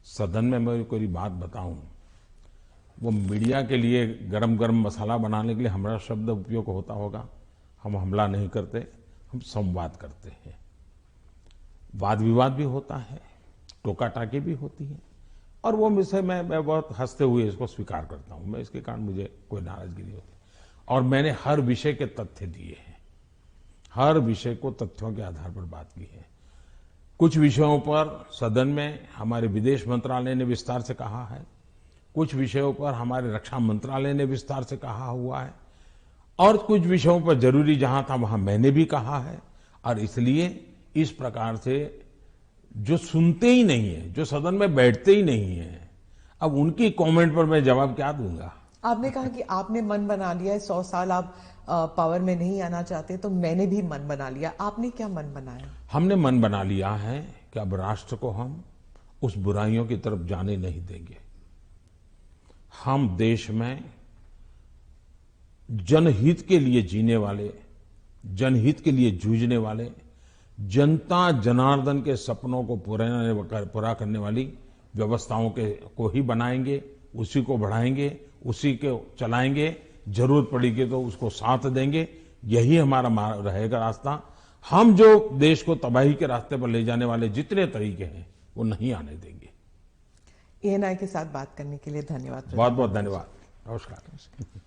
सदन में मैं कोई बात बताऊं, वो मीडिया के लिए गरम गरम मसाला बनाने के लिए हमारा शब्द उपयोग होता होगा। हम हमला नहीं करते, हम संवाद करते हैं। वाद विवाद भी होता है, टोका टाकी भी होती है, और वो विषय मैं बहुत हंसते हुए इसको स्वीकार करता हूं। मैं इसके कारण मुझे कोई नाराजगी नहीं होती। और मैंने हर विषय के तथ्य दिए हैं, हर विषय को तथ्यों के आधार पर बात की है। कुछ विषयों पर सदन में हमारे विदेश मंत्रालय ने विस्तार से कहा है, कुछ विषयों पर हमारे रक्षा मंत्रालय ने विस्तार से कहा हुआ है, और कुछ विषयों पर जरूरी जहां था वहां मैंने भी कहा है। और इसलिए इस प्रकार से जो सुनते ही नहीं है, जो सदन में बैठते ही नहीं है, अब उनकी कमेंट पर मैं जवाब क्या दूंगा? आपने कहा कि आपने मन बना लिया है, 100 साल आप पावर में नहीं आना चाहते, तो मैंने भी मन बना लिया। आपने क्या मन बनाया? हमने मन बना लिया है कि अब राष्ट्र को हम उस बुराइयों की तरफ जाने नहीं देंगे। हम देश में जनहित के लिए जीने वाले, जनहित के लिए जूझने वाले, जनता जनार्दन के सपनों को पूरा करने वाली व्यवस्थाओं को ही बनाएंगे, उसी को बढ़ाएंगे, उसी को चलाएंगे। जरूरत पड़ेगी तो उसको साथ देंगे। यही हमारा रहेगा रास्ता। हम जो देश को तबाही के रास्ते पर ले जाने वाले जितने तरीके हैं वो नहीं आने देंगे। ANI के साथ बात करने के लिए धन्यवाद। बहुत बहुत धन्यवाद। नमस्कार।